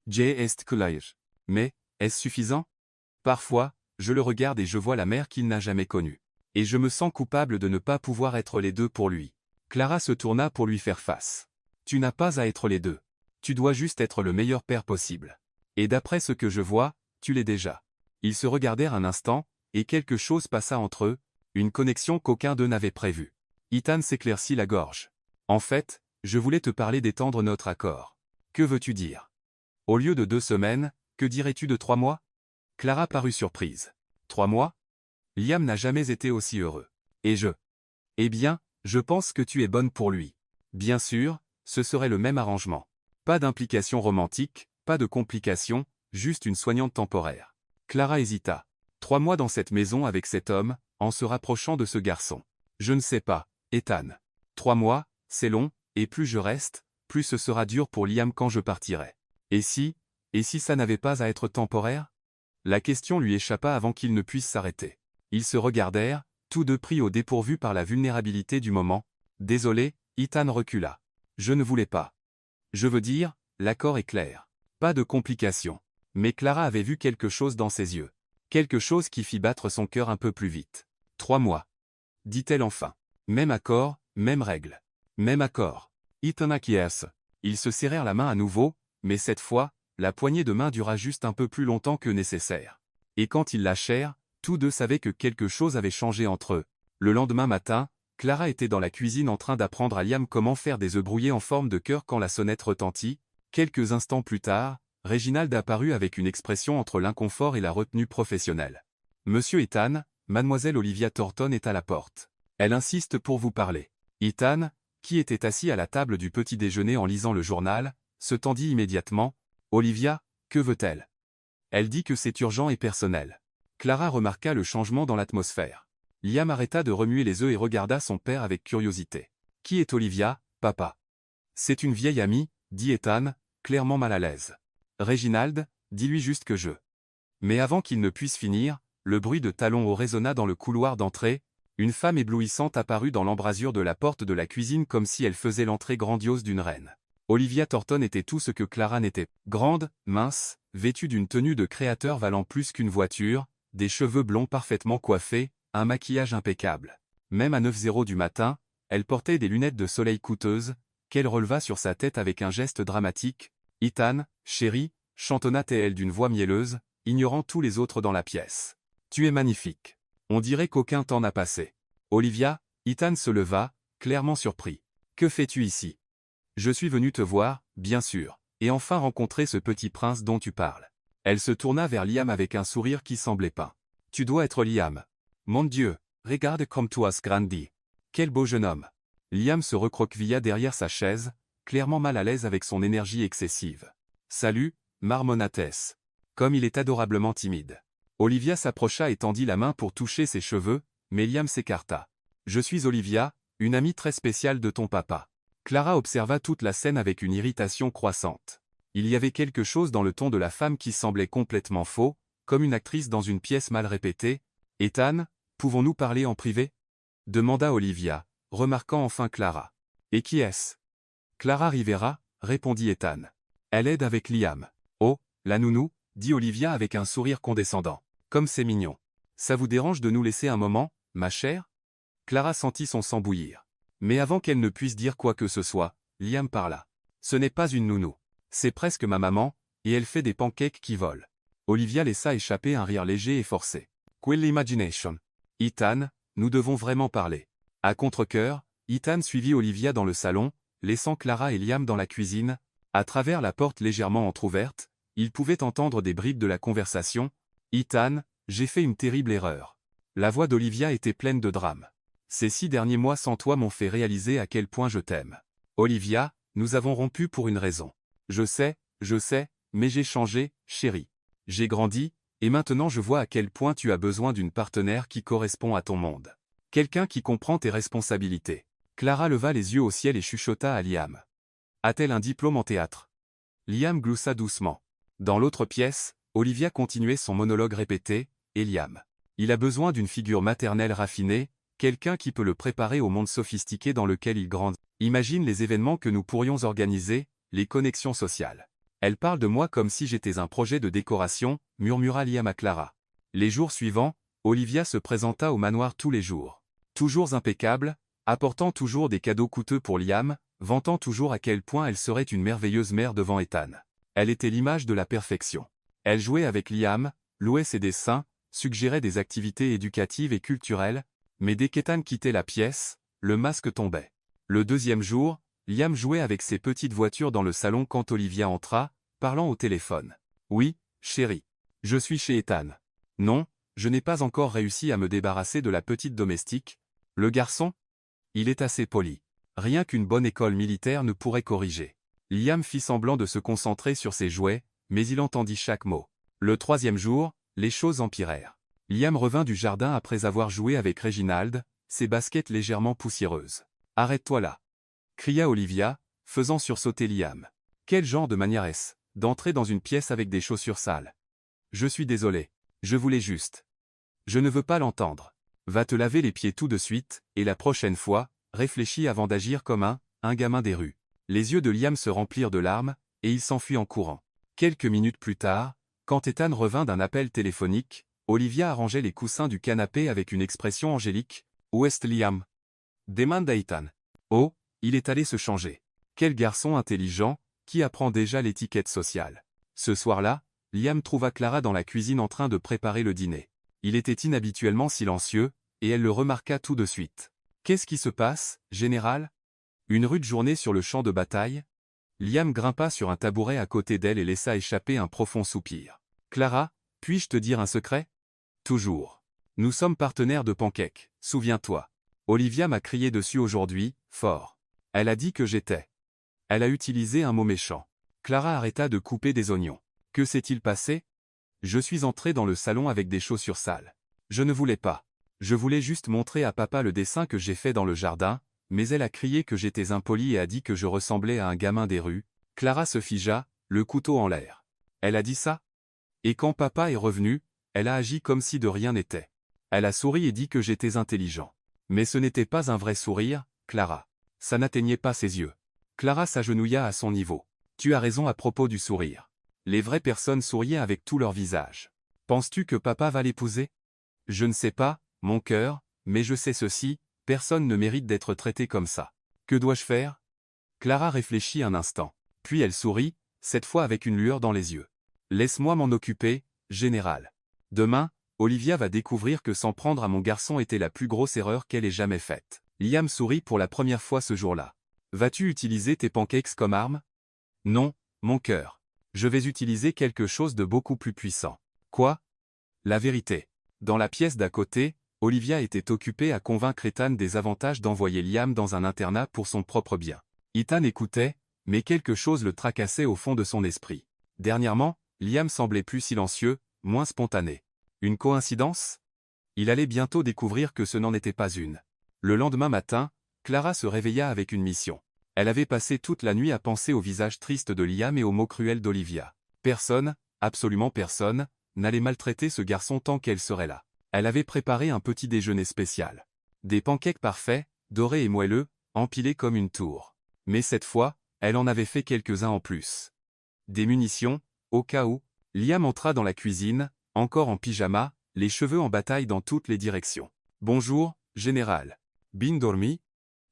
Jay est clair. Mais, est-ce suffisant? Parfois, je le regarde et je vois la mère qu'il n'a jamais connue. Et je me sens coupable de ne pas pouvoir être les deux pour lui. Clara se tourna pour lui faire face. Tu n'as pas à être les deux. Tu dois juste être le meilleur père possible. Et d'après ce que je vois, tu l'es déjà. Ils se regardèrent un instant, et quelque chose passa entre eux, une connexion qu'aucun d'eux n'avait prévue. Ethan s'éclaircit la gorge. En fait, je voulais te parler d'étendre notre accord. Que veux-tu dire? Au lieu de 2 semaines, que dirais-tu de 3 mois? Clara parut surprise. 3 mois? Liam n'a jamais été aussi heureux. Et je? Eh bien, je pense que tu es bonne pour lui. Bien sûr, ce serait le même arrangement. Pas d'implication romantique, pas de complications, juste une soignante temporaire. Clara hésita. 3 mois dans cette maison avec cet homme, en se rapprochant de ce garçon. Je ne sais pas, Ethan. 3 mois, c'est long, et plus je reste, plus ce sera dur pour Liam quand je partirai. Et si ça n'avait pas à être temporaire? La question lui échappa avant qu'il ne puisse s'arrêter. Ils se regardèrent, tous deux pris au dépourvu par la vulnérabilité du moment. Désolé, Ethan recula. Je ne voulais pas. Je veux dire, l'accord est clair. Pas de complications. Mais Clara avait vu quelque chose dans ses yeux. Quelque chose qui fit battre son cœur un peu plus vite. 3 mois. Dit-elle enfin. Même accord, même règle. Même accord. Ethan acquiesce. Ils se serrèrent la main à nouveau, mais cette fois, la poignée de main dura juste un peu plus longtemps que nécessaire. Et quand ils lâchèrent, tous deux savaient que quelque chose avait changé entre eux. Le lendemain matin, Clara était dans la cuisine en train d'apprendre à Liam comment faire des œufs brouillés en forme de cœur quand la sonnette retentit. Quelques instants plus tard, Reginald apparut avec une expression entre l'inconfort et la retenue professionnelle. Monsieur Ethan, mademoiselle Olivia Thornton est à la porte. Elle insiste pour vous parler. Ethan, qui était assis à la table du petit déjeuner en lisant le journal, se tendit immédiatement. Olivia, que veut-elle? Elle dit que c'est urgent et personnel. Clara remarqua le changement dans l'atmosphère. Liam arrêta de remuer les œufs et regarda son père avec curiosité. Qui est Olivia, papa? C'est une vieille amie, dit Ethan, clairement mal à l'aise. Reginald, dis-lui juste que je. Mais avant qu'il ne puisse finir, le bruit de talons hauts résonna dans le couloir d'entrée. Une femme éblouissante apparut dans l'embrasure de la porte de la cuisine comme si elle faisait l'entrée grandiose d'une reine. Olivia Thornton était tout ce que Clara n'était. Grande, mince, vêtue d'une tenue de créateur valant plus qu'une voiture, des cheveux blonds parfaitement coiffés, un maquillage impeccable. Même à 9h du matin, elle portait des lunettes de soleil coûteuses, qu'elle releva sur sa tête avec un geste dramatique. « Ethan, chérie », chantonna-t-elle d'une voix mielleuse, ignorant tous les autres dans la pièce. « Tu es magnifique. On dirait qu'aucun temps n'a passé. » Olivia, Ethan se leva, clairement surpris. « Que fais-tu ici? » Je suis venu te voir, bien sûr, et enfin rencontrer ce petit prince dont tu parles. Elle se tourna vers Liam avec un sourire qui semblait peint. Tu dois être Liam. Mon Dieu, regarde comme tu as grandi. Quel beau jeune homme. Liam se recroquevilla derrière sa chaise, clairement mal à l'aise avec son énergie excessive. Salut, marmonna-t-elle. Comme il est adorablement timide. Olivia s'approcha et tendit la main pour toucher ses cheveux, mais Liam s'écarta. Je suis Olivia, une amie très spéciale de ton papa. Clara observa toute la scène avec une irritation croissante. Il y avait quelque chose dans le ton de la femme qui semblait complètement faux, comme une actrice dans une pièce mal répétée. « Ethan, pouvons-nous parler en privé ?» demanda Olivia, remarquant enfin Clara. « Et qui est-ce » ? Clara Rivera, répondit Ethan. Elle aide avec Liam. « Oh, la nounou » dit Olivia avec un sourire condescendant. « Comme c'est mignon. Ça vous dérange de nous laisser un moment, ma chère ?» Clara sentit son sang bouillir. Mais avant qu'elle ne puisse dire quoi que ce soit, Liam parla. « Ce n'est pas une nounou. C'est presque ma maman, et elle fait des pancakes qui volent. » Olivia laissa échapper un rire léger et forcé. « Quelle imagination. Ethan, nous devons vraiment parler. » À contre-cœur, Ethan suivit Olivia dans le salon, laissant Clara et Liam dans la cuisine. À travers la porte légèrement entr'ouverte, ils pouvaient entendre des bribes de la conversation. « Ethan, j'ai fait une terrible erreur. » La voix d'Olivia était pleine de drame. « Ces 6 derniers mois sans toi m'ont fait réaliser à quel point je t'aime. Olivia, nous avons rompu pour une raison. Je sais, mais j'ai changé, chérie. J'ai grandi, et maintenant je vois à quel point tu as besoin d'une partenaire qui correspond à ton monde. Quelqu'un qui comprend tes responsabilités. » Clara leva les yeux au ciel et chuchota à Liam. « A-t-elle un diplôme en théâtre ?» Liam gloussa doucement. Dans l'autre pièce, Olivia continuait son monologue répété. « Et Liam. Il a besoin d'une figure maternelle raffinée, quelqu'un qui peut le préparer au monde sophistiqué dans lequel il grandit. Imagine les événements que nous pourrions organiser, les connexions sociales. Elle parle de moi comme si j'étais un projet de décoration, murmura Liam à Clara. Les jours suivants, Olivia se présenta au manoir tous les jours. Toujours impeccable, apportant toujours des cadeaux coûteux pour Liam, vantant toujours à quel point elle serait une merveilleuse mère devant Ethan. Elle était l'image de la perfection. Elle jouait avec Liam, louait ses dessins, suggérait des activités éducatives et culturelles, mais dès qu'Ethan quittait la pièce, le masque tombait. Le deuxième jour, Liam jouait avec ses petites voitures dans le salon quand Olivia entra, parlant au téléphone. « Oui, chérie. Je suis chez Ethan. Non, je n'ai pas encore réussi à me débarrasser de la petite domestique. Le garçon? Il est assez poli. Rien qu'une bonne école militaire ne pourrait corriger. » Liam fit semblant de se concentrer sur ses jouets, mais il entendit chaque mot. Le troisième jour, les choses empirèrent. Liam revint du jardin après avoir joué avec Reginald, ses baskets légèrement poussiéreuses. « Arrête-toi là !» cria Olivia, faisant sursauter Liam. « Quel genre de manière est-ce, d'entrer dans une pièce avec des chaussures sales? Je suis désolé. Je voulais juste. Je ne veux pas l'entendre. Va te laver les pieds tout de suite, et la prochaine fois, réfléchis avant d'agir comme un gamin des rues. » Les yeux de Liam se remplirent de larmes, et il s'enfuit en courant. Quelques minutes plus tard, quand Ethan revint d'un appel téléphonique, Olivia arrangeait les coussins du canapé avec une expression angélique. « Où est Liam ?» demanda Ethan. « Oh, il est allé se changer. Quel garçon intelligent, qui apprend déjà l'étiquette sociale. » Ce soir-là, Liam trouva Clara dans la cuisine en train de préparer le dîner. Il était inhabituellement silencieux, et elle le remarqua tout de suite. « Qu'est-ce qui se passe, général ? Une rude journée sur le champ de bataille ?» Liam grimpa sur un tabouret à côté d'elle et laissa échapper un profond soupir. « Clara, puis-je te dire un secret ? Toujours. Nous sommes partenaires de pancakes, souviens-toi. Olivia m'a crié dessus aujourd'hui, fort. Elle a dit que j'étais. Elle a utilisé un mot méchant. » Clara arrêta de couper des oignons. « Que s'est-il passé ? Je suis entrée dans le salon avec des chaussures sales. Je ne voulais pas. Je voulais juste montrer à papa le dessin que j'ai fait dans le jardin, mais elle a crié que j'étais impoli et a dit que je ressemblais à un gamin des rues. » Clara se figea, le couteau en l'air. Elle a dit ça ? Et quand papa est revenu, elle a agi comme si de rien n'était. Elle a souri et dit que j'étais intelligent. Mais ce n'était pas un vrai sourire, Clara. Ça n'atteignait pas ses yeux. Clara s'agenouilla à son niveau. Tu as raison à propos du sourire. Les vraies personnes souriaient avec tout leur visage. Penses-tu que papa va l'épouser ? Je ne sais pas, mon cœur, mais je sais ceci, personne ne mérite d'être traité comme ça. Que dois-je faire ? Clara réfléchit un instant. Puis elle sourit, cette fois avec une lueur dans les yeux. Laisse-moi m'en occuper, général. Demain, Olivia va découvrir que s'en prendre à mon garçon était la plus grosse erreur qu'elle ait jamais faite. Liam sourit pour la première fois ce jour-là. Vas-tu utiliser tes pancakes comme arme ? Non, mon cœur. Je vais utiliser quelque chose de beaucoup plus puissant. Quoi ? La vérité. Dans la pièce d'à côté, Olivia était occupée à convaincre Ethan des avantages d'envoyer Liam dans un internat pour son propre bien. Ethan écoutait, mais quelque chose le tracassait au fond de son esprit. Dernièrement, Liam semblait plus silencieux, moins spontané. Une coïncidence ? Il allait bientôt découvrir que ce n'en était pas une. Le lendemain matin, Clara se réveilla avec une mission. Elle avait passé toute la nuit à penser au visage triste de Liam et aux mots cruels d'Olivia. Personne, absolument personne, n'allait maltraiter ce garçon tant qu'elle serait là. Elle avait préparé un petit déjeuner spécial. Des pancakes parfaits, dorés et moelleux, empilés comme une tour. Mais cette fois, elle en avait fait quelques-uns en plus. Des munitions, au cas où. Liam entra dans la cuisine, encore en pyjama, les cheveux en bataille dans toutes les directions. « Bonjour, général. Bin dormi ?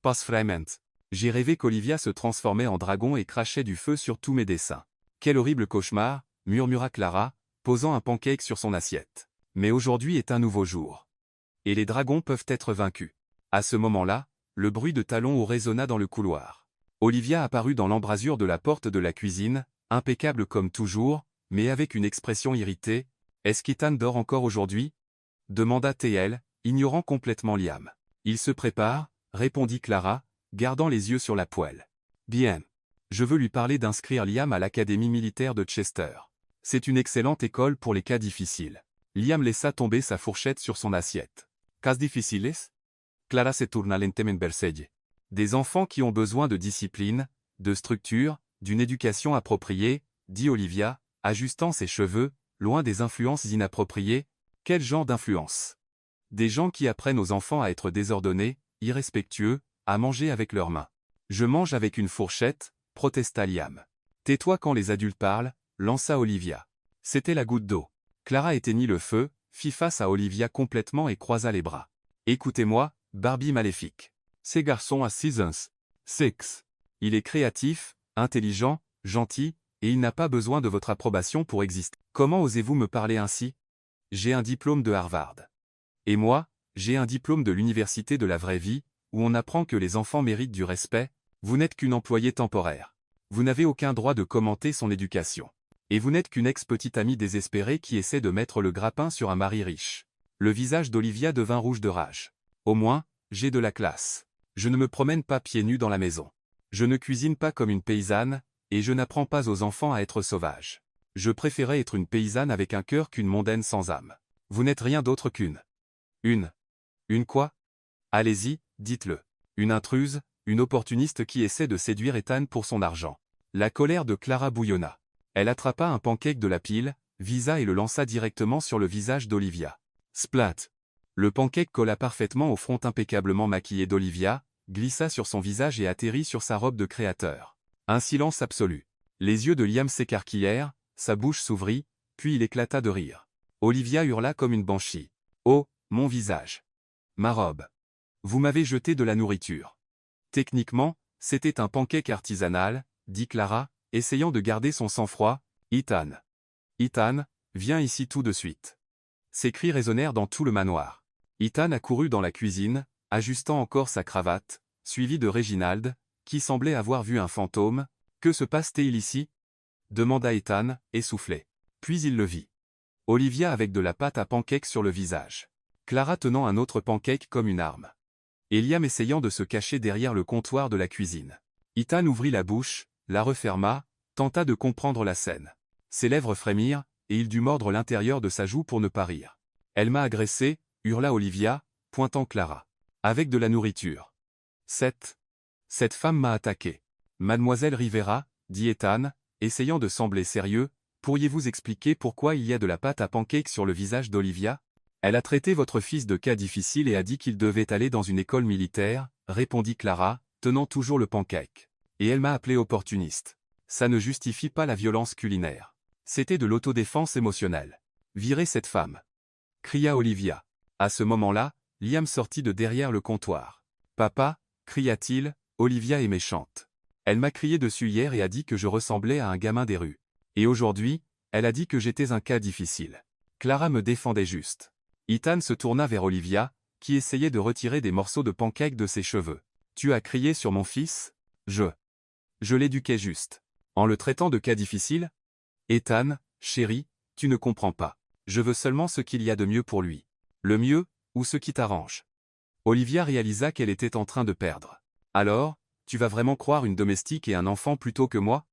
Pas vraiment. J'ai rêvé qu'Olivia se transformait en dragon et crachait du feu sur tous mes dessins. Quel horrible cauchemar, murmura Clara, posant un pancake sur son assiette. Mais aujourd'hui est un nouveau jour. Et les dragons peuvent être vaincus. » À ce moment-là, le bruit de talons résonna dans le couloir. Olivia apparut dans l'embrasure de la porte de la cuisine, impeccable comme toujours, mais avec une expression irritée. « Est-ce qu'Ethan dort encore aujourd'hui ?» demanda TL, ignorant complètement Liam. « Il se prépare, » répondit Clara, gardant les yeux sur la poêle. « Bien. Je veux lui parler d'inscrire Liam à l'Académie militaire de Chester. C'est une excellente école pour les cas difficiles. » Liam laissa tomber sa fourchette sur son assiette. « Cas difficiles ?» Clara se tourna lentamente vers elle. « Des enfants qui ont besoin de discipline, de structure, d'une éducation appropriée, » dit Olivia, ajustant ses cheveux, loin des influences inappropriées. « Quel genre d'influence ? Des gens qui apprennent aux enfants à être désordonnés, irrespectueux, à manger avec leurs mains. Je mange avec une fourchette, protesta Liam. Tais-toi quand les adultes parlent, lança Olivia. C'était la goutte d'eau. Clara éteignit le feu, fit face à Olivia complètement et croisa les bras. Écoutez-moi, Barbie maléfique. Ces garçons à Seasons 6. Il est créatif, intelligent, gentil, et il n'a pas besoin de votre approbation pour exister. Comment osez-vous me parler ainsi? J'ai un diplôme de Harvard. Et moi, j'ai un diplôme de l'université de la vraie vie, où on apprend que les enfants méritent du respect. Vous n'êtes qu'une employée temporaire. Vous n'avez aucun droit de commenter son éducation. Et vous n'êtes qu'une ex-petite amie désespérée qui essaie de mettre le grappin sur un mari riche. Le visage d'Olivia devint rouge de rage. Au moins, j'ai de la classe. Je ne me promène pas pieds nus dans la maison. Je ne cuisine pas comme une paysanne, et je n'apprends pas aux enfants à être sauvages. Je préférais être une paysanne avec un cœur qu'une mondaine sans âme. Vous n'êtes rien d'autre qu'une. Une quoi? Allez-y, dites-le. Une intruse, une opportuniste qui essaie de séduire Ethan pour son argent. La colère de Clara bouillonna. Elle attrapa un pancake de la pile, visa et le lança directement sur le visage d'Olivia. Splat! Le pancake colla parfaitement au front impeccablement maquillé d'Olivia, glissa sur son visage et atterrit sur sa robe de créateur. Un silence absolu. Les yeux de Liam s'écarquillèrent, sa bouche s'ouvrit, puis il éclata de rire. Olivia hurla comme une banshee. Oh, mon visage! Ma robe! Vous m'avez jeté de la nourriture. Techniquement, c'était un pancake artisanal, dit Clara, essayant de garder son sang-froid. Ethan! Ethan, viens ici tout de suite. Ses cris résonnèrent dans tout le manoir. Ethan accourut dans la cuisine, ajustant encore sa cravate, suivi de Reginald, qui semblait avoir vu un fantôme. Que se passe-t-il ici? Demanda Ethan, essoufflé. Puis il le vit. Olivia avec de la pâte à pancake sur le visage. Clara tenant un autre pancake comme une arme. Et Liam essayant de se cacher derrière le comptoir de la cuisine. Ethan ouvrit la bouche, la referma, tenta de comprendre la scène. Ses lèvres frémirent, et il dut mordre l'intérieur de sa joue pour ne pas rire. Elle m'a agressé, hurla Olivia, pointant Clara. Avec de la nourriture. Cette femme m'a attaqué. Mademoiselle Rivera, dit Ethan, essayant de sembler sérieux, pourriez-vous expliquer pourquoi il y a de la pâte à pancake sur le visage d'Olivia? Elle a traité votre fils de cas difficile et a dit qu'il devait aller dans une école militaire, répondit Clara, tenant toujours le pancake. Et elle m'a appelé opportuniste. Ça ne justifie pas la violence culinaire. C'était de l'autodéfense émotionnelle. Virez cette femme! Cria Olivia. À ce moment-là, Liam sortit de derrière le comptoir. Papa, cria-t-il, Olivia est méchante. Elle m'a crié dessus hier et a dit que je ressemblais à un gamin des rues. Et aujourd'hui, elle a dit que j'étais un cas difficile. Clara me défendait juste. Ethan se tourna vers Olivia, qui essayait de retirer des morceaux de pancake de ses cheveux. Tu as crié sur mon fils? Je l'éduquais juste. En le traitant de cas difficile? Ethan, chéri, tu ne comprends pas. Je veux seulement ce qu'il y a de mieux pour lui. Le mieux, ou ce qui t'arrange. Olivia réalisa qu'elle était en train de perdre. Alors, tu vas vraiment croire une domestique et un enfant plutôt que moi?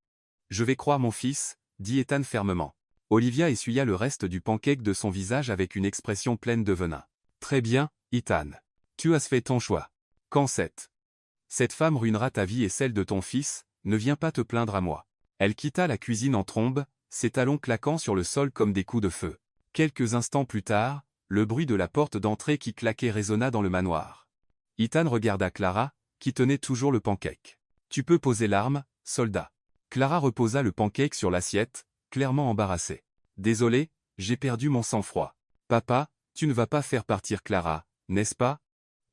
Je vais croire mon fils, dit Ethan fermement. Olivia essuya le reste du pancake de son visage avec une expression pleine de venin. Très bien, Ethan. Tu as fait ton choix. Quand cette femme ruinera ta vie et celle de ton fils, ne viens pas te plaindre à moi. Elle quitta la cuisine en trombe, ses talons claquant sur le sol comme des coups de feu. Quelques instants plus tard, le bruit de la porte d'entrée qui claquait résonna dans le manoir. Ethan regarda Clara, qui tenait toujours le pancake. Tu peux poser l'arme, soldat. Clara reposa le pancake sur l'assiette, clairement embarrassée. Désolé, j'ai perdu mon sang-froid. Papa, tu ne vas pas faire partir Clara, n'est-ce pas?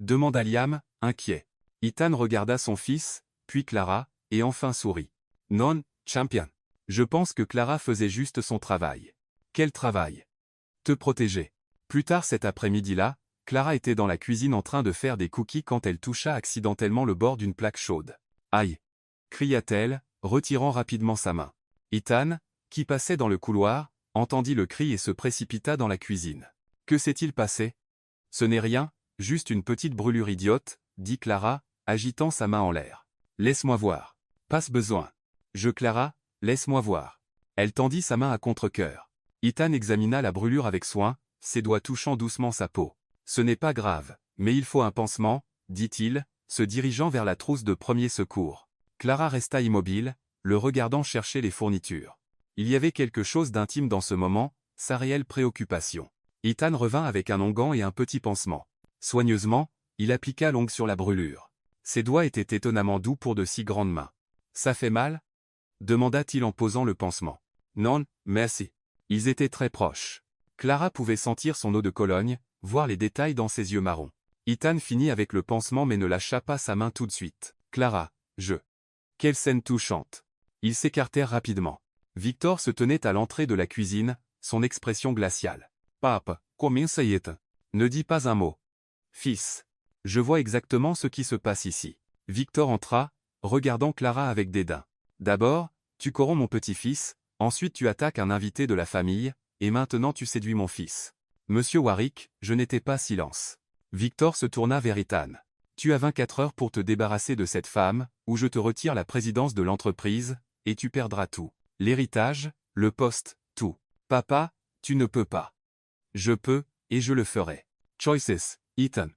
Demanda Liam, inquiet. Ethan regarda son fils, puis Clara, et enfin sourit. Non, champion. Je pense que Clara faisait juste son travail. Quel travail? Te protéger. Plus tard cet après-midi-là, Clara était dans la cuisine en train de faire des cookies quand elle toucha accidentellement le bord d'une plaque chaude. Aïe! Cria-t-elle, retirant rapidement sa main. Ethan, qui passait dans le couloir, entendit le cri et se précipita dans la cuisine. Que s'est-il passé? Ce n'est rien, juste une petite brûlure idiote, dit Clara, agitant sa main en l'air. Laisse-moi voir. Passe besoin. Clara, laisse-moi voir. Elle tendit sa main à contre-cœur. Ethan examina la brûlure avec soin, ses doigts touchant doucement sa peau. Ce n'est pas grave, mais il faut un pansement, dit-il, se dirigeant vers la trousse de premier secours. Clara resta immobile, le regardant chercher les fournitures. Il y avait quelque chose d'intime dans ce moment, sa réelle préoccupation. Ethan revint avec un onguent et un petit pansement. Soigneusement, il appliqua l'ongle sur la brûlure. Ses doigts étaient étonnamment doux pour de si grandes mains. « Ça fait mal » demanda-t-il en posant le pansement. « Non, merci. » Ils étaient très proches. Clara pouvait sentir son eau de Cologne, voir les détails dans ses yeux marrons. Ethan finit avec le pansement mais ne lâcha pas sa main tout de suite. « Clara, je... » Quelle scène touchante. Ils s'écartèrent rapidement. Victor se tenait à l'entrée de la cuisine, son expression glaciale. « Pape, comment ça y est? Ne dis pas un mot. »« Fils. Je vois exactement ce qui se passe ici. » Victor entra, regardant Clara avec dédain. « D'abord, tu corromps mon petit-fils, ensuite tu attaques un invité de la famille, et maintenant tu séduis mon fils. Monsieur Warwick, je n'étais pas silence. » Victor se tourna vers Ethan. « Tu as 24 heures pour te débarrasser de cette femme, ou je te retire la présidence de l'entreprise, et tu perdras tout. L'héritage, le poste, tout. Papa, tu ne peux pas. Je peux, et je le ferai. Choices, Ethan.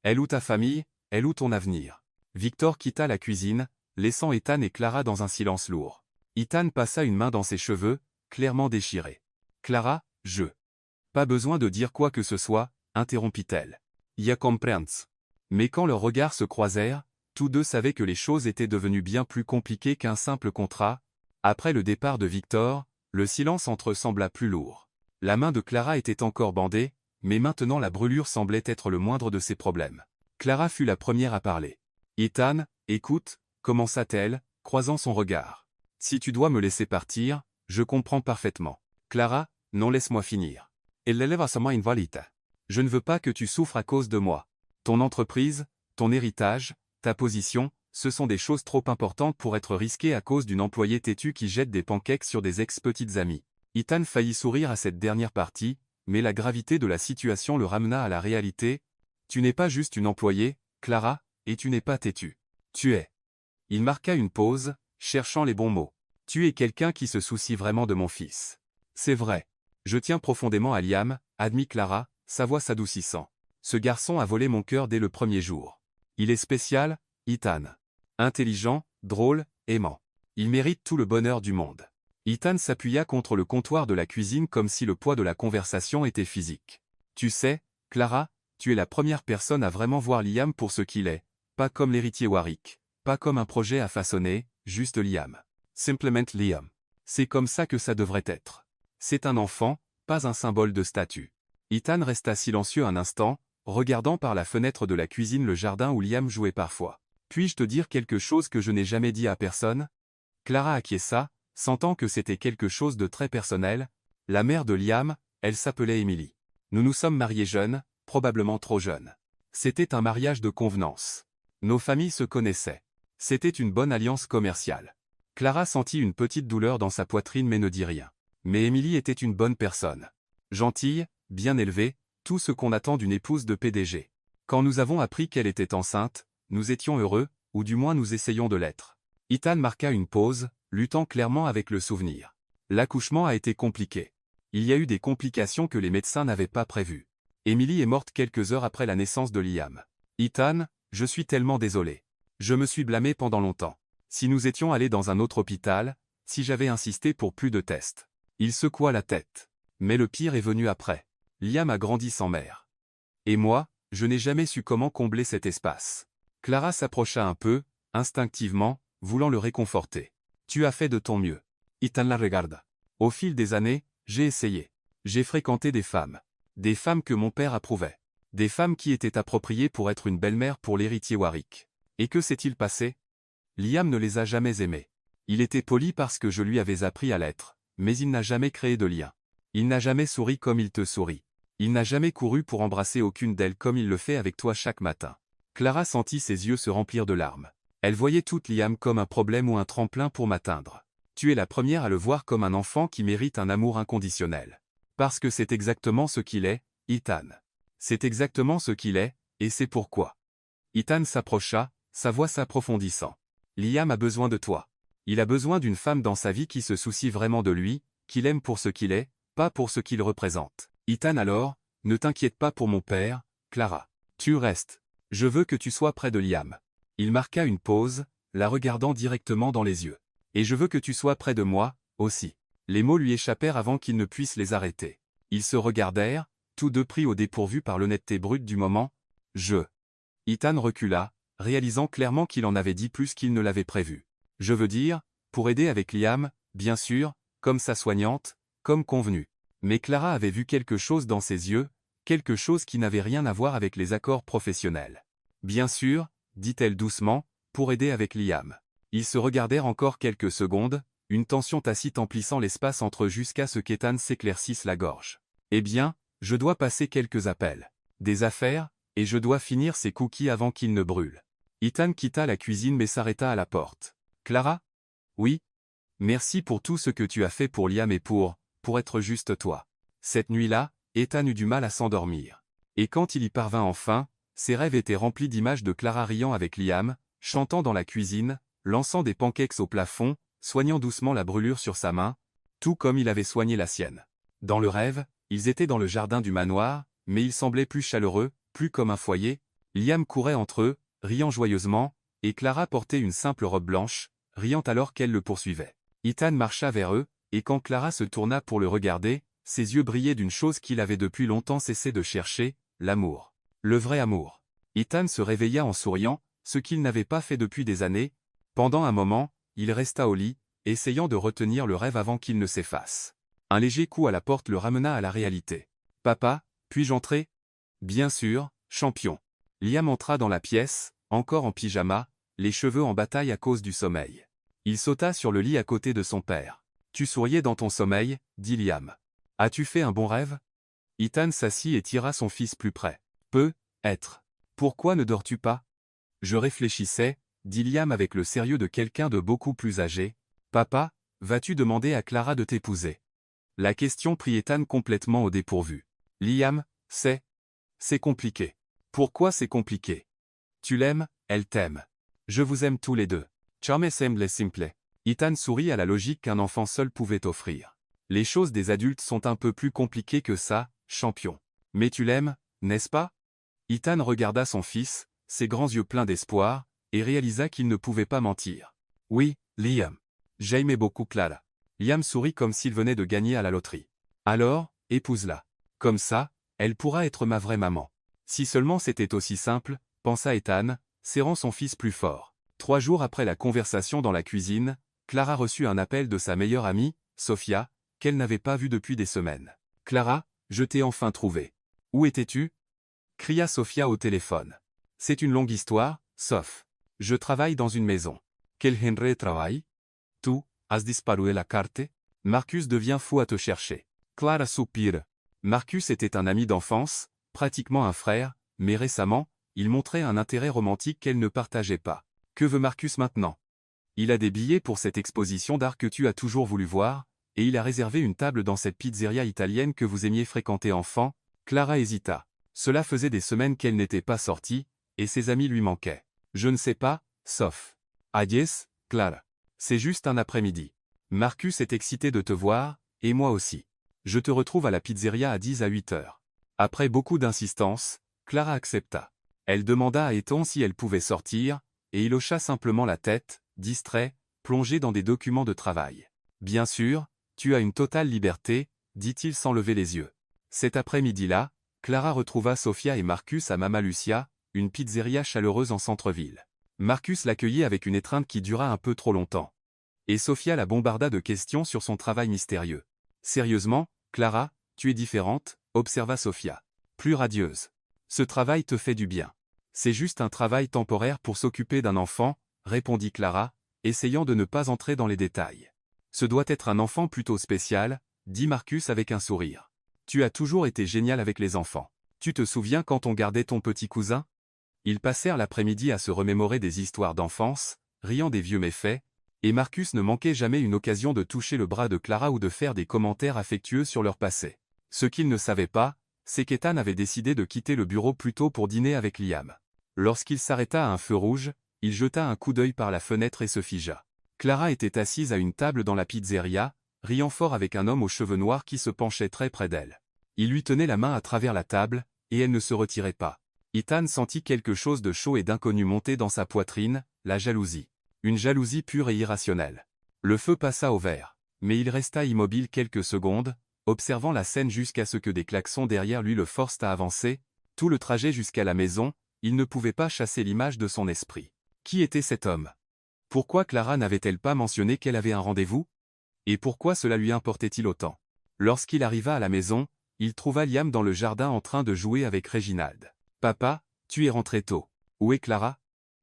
Elle ou ta famille, elle ou ton avenir. » Victor quitta la cuisine, laissant Ethan et Clara dans un silence lourd. Ethan passa une main dans ses cheveux, clairement déchirés. « Clara, je... » « Pas besoin de dire quoi que ce soit, interrompit-elle. « Ya comprends. » Mais quand leurs regards se croisèrent, tous deux savaient que les choses étaient devenues bien plus compliquées qu'un simple contrat. Après le départ de Victor, le silence entre eux sembla plus lourd. La main de Clara était encore bandée, mais maintenant la brûlure semblait être le moindre de ses problèmes. Clara fut la première à parler. « Ethan, écoute, » commença-t-elle, croisant son regard. « Si tu dois me laisser partir, je comprends parfaitement. Clara, non, laisse-moi finir. Elle élève à sa main invalide. Je ne veux pas que tu souffres à cause de moi. Ton entreprise, ton héritage, ta position, ce sont des choses trop importantes pour être risquées à cause d'une employée têtue qui jette des pancakes sur des ex-petites amies. » Ethan faillit sourire à cette dernière partie, mais la gravité de la situation le ramena à la réalité. « Tu n'es pas juste une employée, Clara, et tu n'es pas têtue. Tu es... » Il marqua une pause, cherchant les bons mots. « Tu es quelqu'un qui se soucie vraiment de mon fils. » « C'est vrai. Je tiens profondément à Liam, » admit Clara, sa voix s'adoucissant. « Ce garçon a volé mon cœur dès le premier jour. Il est spécial, Ethan. Intelligent, drôle, aimant. Il mérite tout le bonheur du monde. » Ethan s'appuya contre le comptoir de la cuisine comme si le poids de la conversation était physique. « Tu sais, Clara, tu es la première personne à vraiment voir Liam pour ce qu'il est, pas comme l'héritier Warwick, pas comme un projet à façonner, juste Liam. Simplement Liam. C'est comme ça que ça devrait être. C'est un enfant, pas un symbole de statut. » Ethan resta silencieux un instant, regardant par la fenêtre de la cuisine le jardin où Liam jouait parfois. « Puis-je te dire quelque chose que je n'ai jamais dit à personne ?» Clara acquiesça, sentant que c'était quelque chose de très personnel. La mère de Liam, elle s'appelait Emily. « Nous nous sommes mariés jeunes, probablement trop jeunes. C'était un mariage de convenance. Nos familles se connaissaient. C'était une bonne alliance commerciale. » Clara sentit une petite douleur dans sa poitrine mais ne dit rien. Mais Emily était une bonne personne. Gentille, bien élevée, tout ce qu'on attend d'une épouse de PDG. Quand nous avons appris qu'elle était enceinte, nous étions heureux, ou du moins nous essayons de l'être. Ethan marqua une pause, luttant clairement avec le souvenir. L'accouchement a été compliqué. Il y a eu des complications que les médecins n'avaient pas prévues. Emily est morte quelques heures après la naissance de Liam. Ethan, je suis tellement désolé. Je me suis blâmé pendant longtemps. Si nous étions allés dans un autre hôpital, si j'avais insisté pour plus de tests. Il secoua la tête. Mais le pire est venu après. Liam a grandi sans mère. Et moi, je n'ai jamais su comment combler cet espace. Clara s'approcha un peu, instinctivement, voulant le réconforter. Tu as fait de ton mieux. Ethan la regarda. Au fil des années, j'ai essayé. J'ai fréquenté des femmes. Des femmes que mon père approuvait. Des femmes qui étaient appropriées pour être une belle-mère pour l'héritier Warwick. Et que s'est-il passé? Liam ne les a jamais aimées. Il était poli parce que je lui avais appris à l'être. Mais il n'a jamais créé de lien. Il n'a jamais souri comme il te sourit. Il n'a jamais couru pour embrasser aucune d'elles comme il le fait avec toi chaque matin. Clara sentit ses yeux se remplir de larmes. Elle voyait toute Liam comme un problème ou un tremplin pour m'atteindre. Tu es la première à le voir comme un enfant qui mérite un amour inconditionnel. Parce que c'est exactement ce qu'il est, Ethan. C'est exactement ce qu'il est, et c'est pourquoi. Ethan s'approcha, sa voix s'approfondissant. Liam a besoin de toi. Il a besoin d'une femme dans sa vie qui se soucie vraiment de lui, qu'il aime pour ce qu'il est, pas pour ce qu'il représente. Ethan alors, ne t'inquiète pas pour mon père, Clara. Tu restes. Je veux que tu sois près de Liam. Il marqua une pause, la regardant directement dans les yeux. Et je veux que tu sois près de moi, aussi. Les mots lui échappèrent avant qu'il ne puisse les arrêter. Ils se regardèrent, tous deux pris au dépourvu par l'honnêteté brute du moment. Ethan recula, réalisant clairement qu'il en avait dit plus qu'il ne l'avait prévu. Je veux dire, pour aider avec Liam, bien sûr, comme sa soignante, comme convenu. Mais Clara avait vu quelque chose dans ses yeux, quelque chose qui n'avait rien à voir avec les accords professionnels. Bien sûr, dit-elle doucement, pour aider avec Liam. Ils se regardèrent encore quelques secondes, une tension tacite emplissant l'espace entre eux jusqu'à ce qu'Ethan s'éclaircisse la gorge. Eh bien, je dois passer quelques appels. Des affaires, et je dois finir ces cookies avant qu'ils ne brûlent. Ethan quitta la cuisine mais s'arrêta à la porte. Clara? Oui? Merci pour tout ce que tu as fait pour Liam et pour être juste toi. Cette nuit-là, Ethan eut du mal à s'endormir. Et quand il y parvint enfin, ses rêves étaient remplis d'images de Clara riant avec Liam, chantant dans la cuisine, lançant des pancakes au plafond, soignant doucement la brûlure sur sa main, tout comme il avait soigné la sienne. Dans le rêve, ils étaient dans le jardin du manoir, mais il semblait plus chaleureux, plus comme un foyer. Liam courait entre eux, riant joyeusement, et Clara portait une simple robe blanche, riant alors qu'elle le poursuivait. Ethan marcha vers eux, et quand Clara se tourna pour le regarder, ses yeux brillaient d'une chose qu'il avait depuis longtemps cessé de chercher, l'amour. Le vrai amour. Ethan se réveilla en souriant, ce qu'il n'avait pas fait depuis des années. Pendant un moment, il resta au lit, essayant de retenir le rêve avant qu'il ne s'efface. Un léger coup à la porte le ramena à la réalité. « Papa, puis-je entrer ?»« Bien sûr, champion. » Liam entra dans la pièce, encore en pyjama, les cheveux en bataille à cause du sommeil. Il sauta sur le lit à côté de son père. « Tu souriais dans ton sommeil, » dit Liam. « As-tu fait un bon rêve ?» Ethan s'assit et tira son fils plus près. « Peut-être. Pourquoi ne dors-tu pas ?»« Je réfléchissais, » dit Liam avec le sérieux de quelqu'un de beaucoup plus âgé. « Papa, vas-tu demander à Clara de t'épouser ?» La question prit Ethan complètement au dépourvu. « Liam, c'est compliqué. »« Pourquoi c'est compliqué ?»« Tu l'aimes, elle t'aime. Je vous aime tous les deux. » Charme semble simple. Ethan sourit à la logique qu'un enfant seul pouvait offrir. Les choses des adultes sont un peu plus compliquées que ça, champion. Mais tu l'aimes, n'est-ce pas? Ethan regarda son fils, ses grands yeux pleins d'espoir, et réalisa qu'il ne pouvait pas mentir. Oui, Liam. J'aimais beaucoup Clara. Liam sourit comme s'il venait de gagner à la loterie. Alors, épouse-la. Comme ça, elle pourra être ma vraie maman. Si seulement c'était aussi simple, pensa Ethan, serrant son fils plus fort. 3 jours après la conversation dans la cuisine, Clara reçut un appel de sa meilleure amie, Sophia, qu'elle n'avait pas vue depuis des semaines. « Clara, je t'ai enfin trouvé. Où étais-tu » cria Sophia au téléphone. « C'est une longue histoire, Soph. Je travaille dans une maison. »« Quel genre de travail ?»« Tu, has disparu de la carte ?» Marcus devient fou à te chercher. Clara soupire. Marcus était un ami d'enfance, pratiquement un frère, mais récemment, il montrait un intérêt romantique qu'elle ne partageait pas. Que veut Marcus maintenant? Il a des billets pour cette exposition d'art que tu as toujours voulu voir, et il a réservé une table dans cette pizzeria italienne que vous aimiez fréquenter enfant. Clara hésita. Cela faisait des semaines qu'elle n'était pas sortie, et ses amis lui manquaient. Je ne sais pas, sauf. Ah yes, Clara. C'est juste un après-midi. Marcus est excité de te voir, et moi aussi. Je te retrouve à la pizzeria à 10 à 8 heures. Après beaucoup d'insistance, Clara accepta. Elle demanda à Ethan si elle pouvait sortir, et il hocha simplement la tête, distrait, plongé dans des documents de travail. Bien sûr, tu as une totale liberté, dit-il sans lever les yeux. Cet après-midi-là, Clara retrouva Sophia et Marcus à Mama Lucia, une pizzeria chaleureuse en centre-ville. Marcus l'accueillit avec une étreinte qui dura un peu trop longtemps. Et Sophia la bombarda de questions sur son travail mystérieux. Sérieusement, Clara, tu es différente, observa Sophia. Plus radieuse. Ce travail te fait du bien. C'est juste un travail temporaire pour s'occuper d'un enfant, répondit Clara, essayant de ne pas entrer dans les détails. Ce doit être un enfant plutôt spécial, dit Marcus avec un sourire. Tu as toujours été génial avec les enfants. Tu te souviens quand on gardait ton petit cousin? Ils passèrent l'après-midi à se remémorer des histoires d'enfance, riant des vieux méfaits, et Marcus ne manquait jamais une occasion de toucher le bras de Clara ou de faire des commentaires affectueux sur leur passé. Ce qu'il ne savait pas, c'est qu'Ethan avait décidé de quitter le bureau plus tôt pour dîner avec Liam. Lorsqu'il s'arrêta à un feu rouge, il jeta un coup d'œil par la fenêtre et se figea. Clara était assise à une table dans la pizzeria, riant fort avec un homme aux cheveux noirs qui se penchait très près d'elle. Il lui tenait la main à travers la table, et elle ne se retirait pas. Ethan sentit quelque chose de chaud et d'inconnu monter dans sa poitrine, la jalousie. Une jalousie pure et irrationnelle. Le feu passa au vert. Mais il resta immobile quelques secondes, observant la scène jusqu'à ce que des klaxons derrière lui le forcent à avancer. Tout le trajet jusqu'à la maison, il ne pouvait pas chasser l'image de son esprit. Qui était cet homme? Pourquoi Clara n'avait-elle pas mentionné qu'elle avait un rendez-vous? Et pourquoi cela lui importait-il autant? Lorsqu'il arriva à la maison, il trouva Liam dans le jardin en train de jouer avec Reginald. « Papa, tu es rentré tôt. Où est Clara? »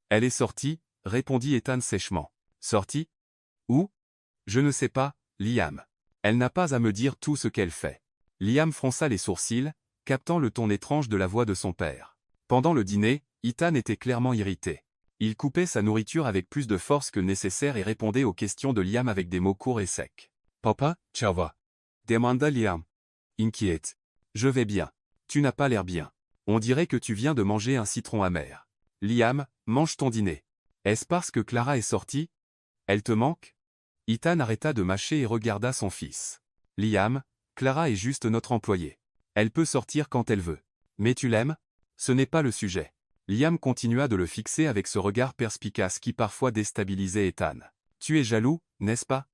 « Elle est sortie, » répondit Ethan sèchement. « Sortie? Où? » « Je ne sais pas, Liam. Elle n'a pas à me dire tout ce qu'elle fait. » Liam fronça les sourcils, captant le ton étrange de la voix de son père. Pendant le dîner, Ethan était clairement irrité. Il coupait sa nourriture avec plus de force que nécessaire et répondait aux questions de Liam avec des mots courts et secs. « Papa, ça va? » demanda Liam. Inquiète. « Je vais bien. Tu n'as pas l'air bien. On dirait que tu viens de manger un citron amer. Liam, mange ton dîner. Est-ce parce que Clara est sortie? Elle te manque? » Ethan arrêta de mâcher et regarda son fils. « Liam, Clara est juste notre employée. Elle peut sortir quand elle veut. Mais tu l'aimes? Ce n'est pas le sujet. » Liam continua de le fixer avec ce regard perspicace qui parfois déstabilisait Ethan. « Tu es jaloux, n'est-ce pas? »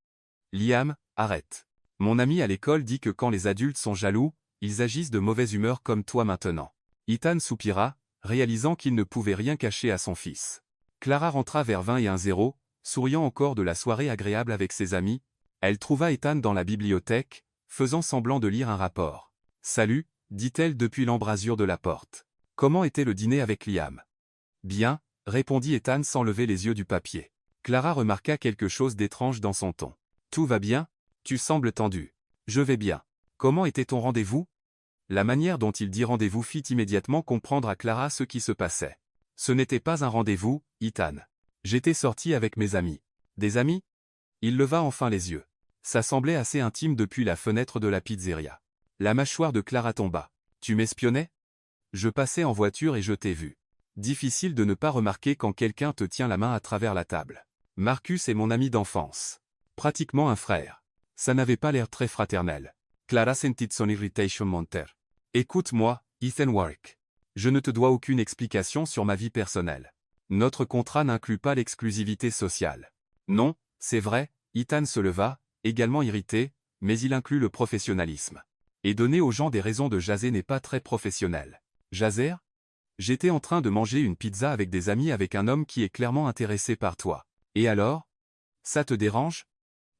Liam, arrête. Mon ami à l'école dit que quand les adultes sont jaloux, ils agissent de mauvaise humeur comme toi maintenant. Ethan soupira, réalisant qu'il ne pouvait rien cacher à son fils. Clara rentra vers 21h, souriant encore de la soirée agréable avec ses amis. Elle trouva Ethan dans la bibliothèque, faisant semblant de lire un rapport. « Salut, » dit-elle depuis l'embrasure de la porte. « Comment était le dîner avec Liam? » « Bien, » répondit Ethan sans lever les yeux du papier. Clara remarqua quelque chose d'étrange dans son ton. « Tout va bien? Tu sembles tendu. »« Je vais bien. Comment était ton rendez-vous? » La manière dont il dit rendez-vous fit immédiatement comprendre à Clara ce qui se passait. « Ce n'était pas un rendez-vous, Ethan. J'étais sorti avec mes amis. »« Des amis ?» Il leva enfin les yeux. Ça semblait assez intime depuis la fenêtre de la pizzeria. La mâchoire de Clara tomba. « Tu m'espionnais? » Je passais en voiture et je t'ai vu. Difficile de ne pas remarquer quand quelqu'un te tient la main à travers la table. Marcus est mon ami d'enfance. Pratiquement un frère. Ça n'avait pas l'air très fraternel. Clara sentit son irritation monter. « Écoute-moi, Ethan Warwick. Je ne te dois aucune explication sur ma vie personnelle. Notre contrat n'inclut pas l'exclusivité sociale. » « Non, c'est vrai, » Ethan se leva, également irrité, mais il inclut le professionnalisme. Et donner aux gens des raisons de jaser n'est pas très professionnel. Jaser? J'étais en train de manger une pizza avec des amis avec un homme qui est clairement intéressé par toi. Et alors? Ça te dérange?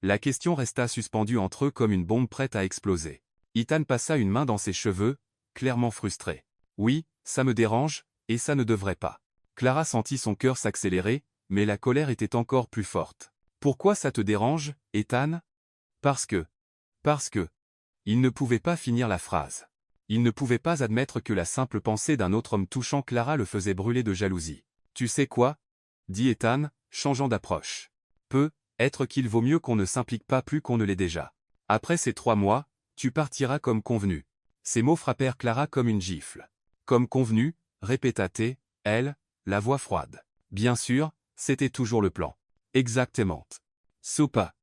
La question resta suspendue entre eux comme une bombe prête à exploser. Ethan passa une main dans ses cheveux, clairement frustré. Oui, ça me dérange, et ça ne devrait pas. Clara sentit son cœur s'accélérer, mais la colère était encore plus forte. Pourquoi ça te dérange, Ethan? Parce que. Il ne pouvait pas finir la phrase. Il ne pouvait pas admettre que la simple pensée d'un autre homme touchant Clara le faisait brûler de jalousie. Tu sais quoi? Dit Ethan, changeant d'approche. Peut-être qu'il vaut mieux qu'on ne s'implique pas plus qu'on ne l'est déjà. Après ces 3 mois, tu partiras comme convenu. Ces mots frappèrent Clara comme une gifle. Comme convenu, répéta-t-elle, elle, la voix froide. Bien sûr, c'était toujours le plan. Exactement. Soupa.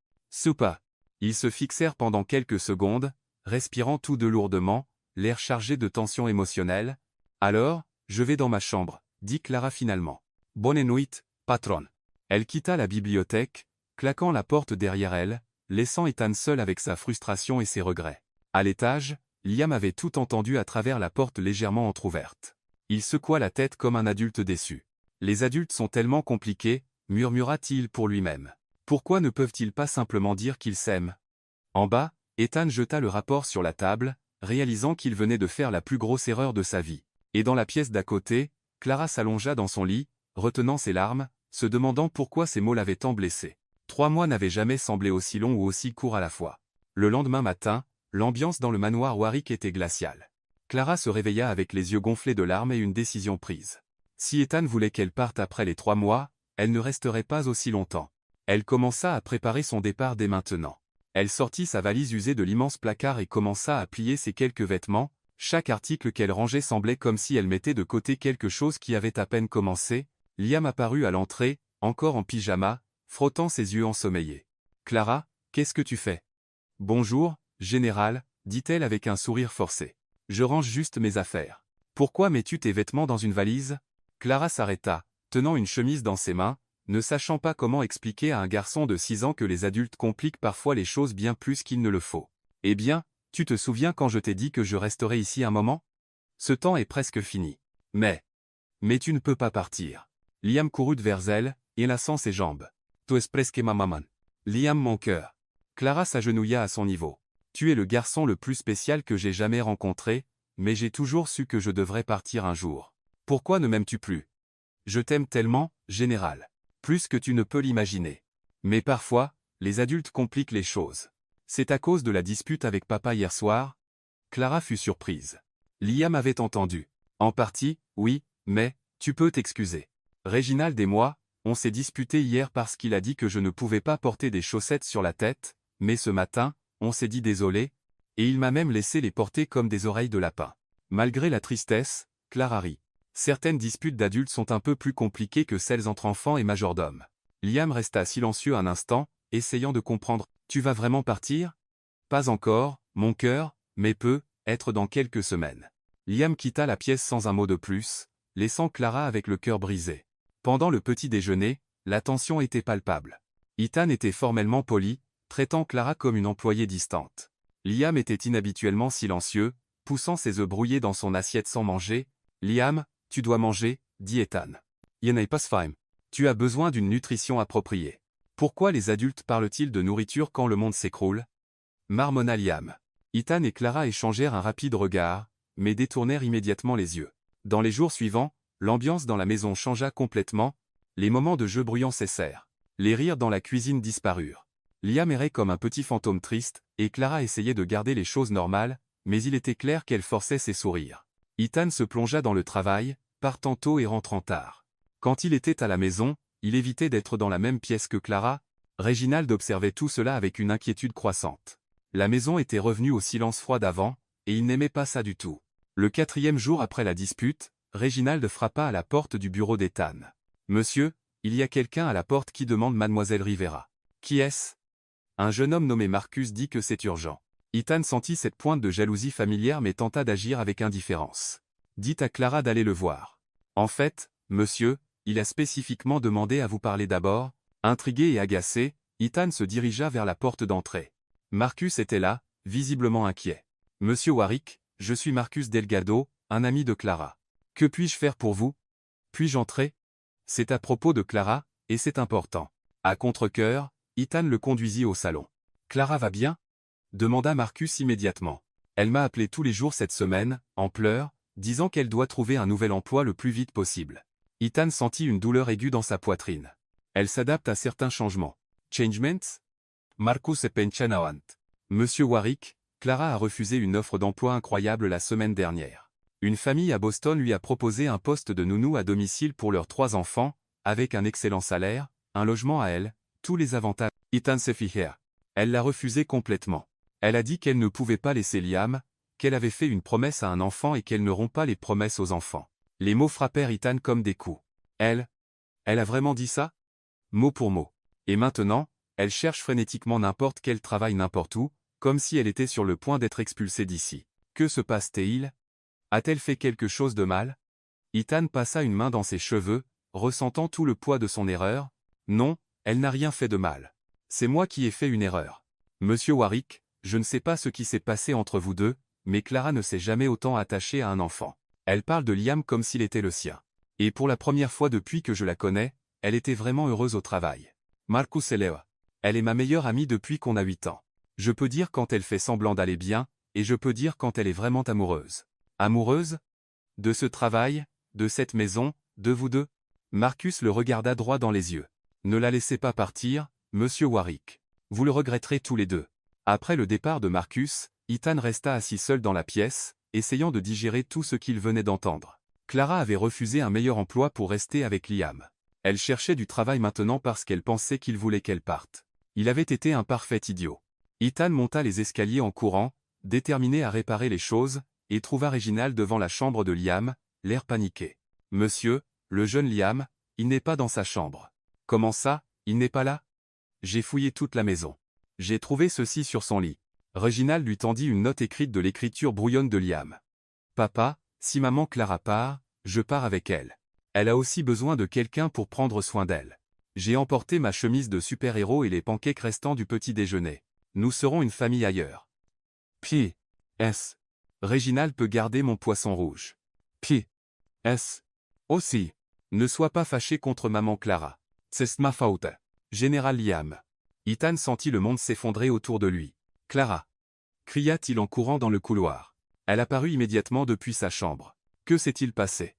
Ils se fixèrent pendant quelques secondes, respirant tous deux lourdement, l'air chargé de tension émotionnelle. Alors, je vais dans ma chambre, dit Clara finalement. Bonne nuit, patronne. Elle quitta la bibliothèque, claquant la porte derrière elle, laissant Ethan seul avec sa frustration et ses regrets. À l'étage, Liam avait tout entendu à travers la porte légèrement entr'ouverte. Il secoua la tête comme un adulte déçu. Les adultes sont tellement compliqués, murmura-t-il pour lui-même. Pourquoi ne peuvent-ils pas simplement dire qu'ils s'aiment? En bas, Ethan jeta le rapport sur la table, réalisant qu'il venait de faire la plus grosse erreur de sa vie. Et dans la pièce d'à côté, Clara s'allongea dans son lit, retenant ses larmes, se demandant pourquoi ces mots l'avaient tant blessée. 3 mois n'avaient jamais semblé aussi longs ou aussi courts à la fois. Le lendemain matin, l'ambiance dans le manoir Warwick était glaciale. Clara se réveilla avec les yeux gonflés de larmes et une décision prise. Si Ethan voulait qu'elle parte après les 3 mois, elle ne resterait pas aussi longtemps. Elle commença à préparer son départ dès maintenant. Elle sortit sa valise usée de l'immense placard et commença à plier ses quelques vêtements. Chaque article qu'elle rangeait semblait comme si elle mettait de côté quelque chose qui avait à peine commencé. Liam apparut à l'entrée, encore en pyjama, frottant ses yeux ensommeillés. « Clara, qu'est-ce que tu fais? »« Bonjour, général, » dit-elle avec un sourire forcé. « Je range juste mes affaires. »« Pourquoi mets-tu tes vêtements dans une valise ?» Clara s'arrêta, tenant une chemise dans ses mains, ne sachant pas comment expliquer à un garçon de 6 ans que les adultes compliquent parfois les choses bien plus qu'il ne le faut. « Eh bien, Tu te souviens quand je t'ai dit que je resterais ici un moment? Ce temps est presque fini. Mais tu ne peux pas partir. Liam courut vers elle, élaçant ses jambes. Tu es presque ma maman. Liam mon cœur. Clara s'agenouilla à son niveau. Tu es le garçon le plus spécial que j'ai jamais rencontré, mais j'ai toujours su que je devrais partir un jour. Pourquoi ne m'aimes-tu plus? Je t'aime tellement, général. Plus que tu ne peux l'imaginer. Mais parfois, les adultes compliquent les choses. C'est à cause de la dispute avec papa hier soir? Clara fut surprise. Liam avait entendu. En partie, oui, mais, tu peux t'excuser. Réginald et moi, on s'est disputé hier parce qu'il a dit que je ne pouvais pas porter des chaussettes sur la tête, mais ce matin, on s'est dit désolé, et il m'a même laissé les porter comme des oreilles de lapin. Malgré la tristesse, Clara rit. Certaines disputes d'adultes sont un peu plus compliquées que celles entre enfants et majordomes. Liam resta silencieux un instant, essayant de comprendre. Tu vas vraiment partir? Pas encore, mon cœur, mais peut-être dans quelques semaines. Liam quitta la pièce sans un mot de plus, laissant Clara avec le cœur brisé. Pendant le petit déjeuner, la tension était palpable. Ethan était formellement poli, traitant Clara comme une employée distante. Liam était inhabituellement silencieux, poussant ses œufs brouillés dans son assiette sans manger. Liam, tu dois manger, dit Ethan. Y'en a pas faim. Tu as besoin d'une nutrition appropriée. Pourquoi les adultes parlent-ils de nourriture quand le monde s'écroule? Marmonna Liam. Ethan et Clara échangèrent un rapide regard, mais détournèrent immédiatement les yeux. Dans les jours suivants, l'ambiance dans la maison changea complètement, les moments de jeu bruyants cessèrent. Les rires dans la cuisine disparurent. Liam errait comme un petit fantôme triste, et Clara essayait de garder les choses normales, mais il était clair qu'elle forçait ses sourires. Ethan se plongea dans le travail, partant tôt et rentrant tard. Quand il était à la maison, il évitait d'être dans la même pièce que Clara. Réginald observait tout cela avec une inquiétude croissante. La maison était revenue au silence froid d'avant, et il n'aimait pas ça du tout. Le 4e jour après la dispute, Réginald frappa à la porte du bureau d'Ethan. « Monsieur, il y a quelqu'un à la porte qui demande Mademoiselle Rivera. »« Qui est-ce » Un jeune homme nommé Marcus dit que c'est urgent. Ethan sentit cette pointe de jalousie familière mais tenta d'agir avec indifférence. « Dites à Clara d'aller le voir. »« En fait, monsieur, il a spécifiquement demandé à vous parler d'abord. » Intrigué et agacé, Ethan se dirigea vers la porte d'entrée. Marcus était là, visiblement inquiet. « Monsieur Warwick, je suis Marcus Delgado, un ami de Clara. Que puis-je faire pour vous? Puis-je entrer? » C'est à propos de Clara, et c'est important. À contre-cœur, Ethan le conduisit au salon. « Clara va bien? » demanda Marcus immédiatement. « Elle m'a appelé tous les jours cette semaine, en pleurs, disant qu'elle doit trouver un nouvel emploi le plus vite possible. » Ethan sentit une douleur aiguë dans sa poitrine. Elle s'adapte à certains changements. Changements? Marcus et Penchanawant. Monsieur Warwick, Clara a refusé une offre d'emploi incroyable la semaine dernière. Une famille à Boston lui a proposé un poste de nounou à domicile pour leurs 3 enfants, avec un excellent salaire, un logement à elle, tous les avantages. Ethan se fit here. Elle l'a refusé complètement. Elle a dit qu'elle ne pouvait pas laisser Liam, qu'elle avait fait une promesse à un enfant et qu'elle ne rompt pas les promesses aux enfants. Les mots frappèrent Ethan comme des coups. Elle a vraiment dit ça? Mot pour mot. Et maintenant, elle cherche frénétiquement n'importe quel travail n'importe où, comme si elle était sur le point d'être expulsée d'ici. Que se passe-t-il? A-t-elle fait quelque chose de mal? Ethan passa une main dans ses cheveux, ressentant tout le poids de son erreur. Non, elle n'a rien fait de mal. C'est moi qui ai fait une erreur. Monsieur Warwick, je ne sais pas ce qui s'est passé entre vous deux, mais Clara ne s'est jamais autant attachée à un enfant. Elle parle de Liam comme s'il était le sien. Et pour la première fois depuis que je la connais, elle était vraiment heureuse au travail. Marcus Elea. Elle est ma meilleure amie depuis qu'on a 8 ans. Je peux dire quand elle fait semblant d'aller bien, et je peux dire quand elle est vraiment amoureuse. Amoureuse? De ce travail, de cette maison, de vous deux? Marcus le regarda droit dans les yeux. Ne la laissez pas partir, monsieur Warwick. Vous le regretterez tous les deux. Après le départ de Marcus, Ethan resta assis seul dans la pièce, essayant de digérer tout ce qu'il venait d'entendre. Clara avait refusé un meilleur emploi pour rester avec Liam. Elle cherchait du travail maintenant parce qu'elle pensait qu'il voulait qu'elle parte. Il avait été un parfait idiot. Ethan monta les escaliers en courant, déterminé à réparer les choses, et trouva Réginald devant la chambre de Liam, l'air paniqué. « Monsieur, le jeune Liam, il n'est pas dans sa chambre. »« Comment ça, il n'est pas là ?»« J'ai fouillé toute la maison. J'ai trouvé ceci sur son lit. » Réginald lui tendit une note écrite de l'écriture brouillonne de Liam. « Papa, si maman Clara part, je pars avec elle. Elle a aussi besoin de quelqu'un pour prendre soin d'elle. J'ai emporté ma chemise de super-héros et les pancakes restants du petit déjeuner. Nous serons une famille ailleurs. Puis, S. Réginald peut garder mon poisson rouge. P. S. Aussi. Ne sois pas fâché contre maman Clara. C'est ma faute. Général Liam. Ethan sentit le monde s'effondrer autour de lui. Clara. Cria-t-il en courant dans le couloir. Elle apparut immédiatement depuis sa chambre. Que s'est-il passé?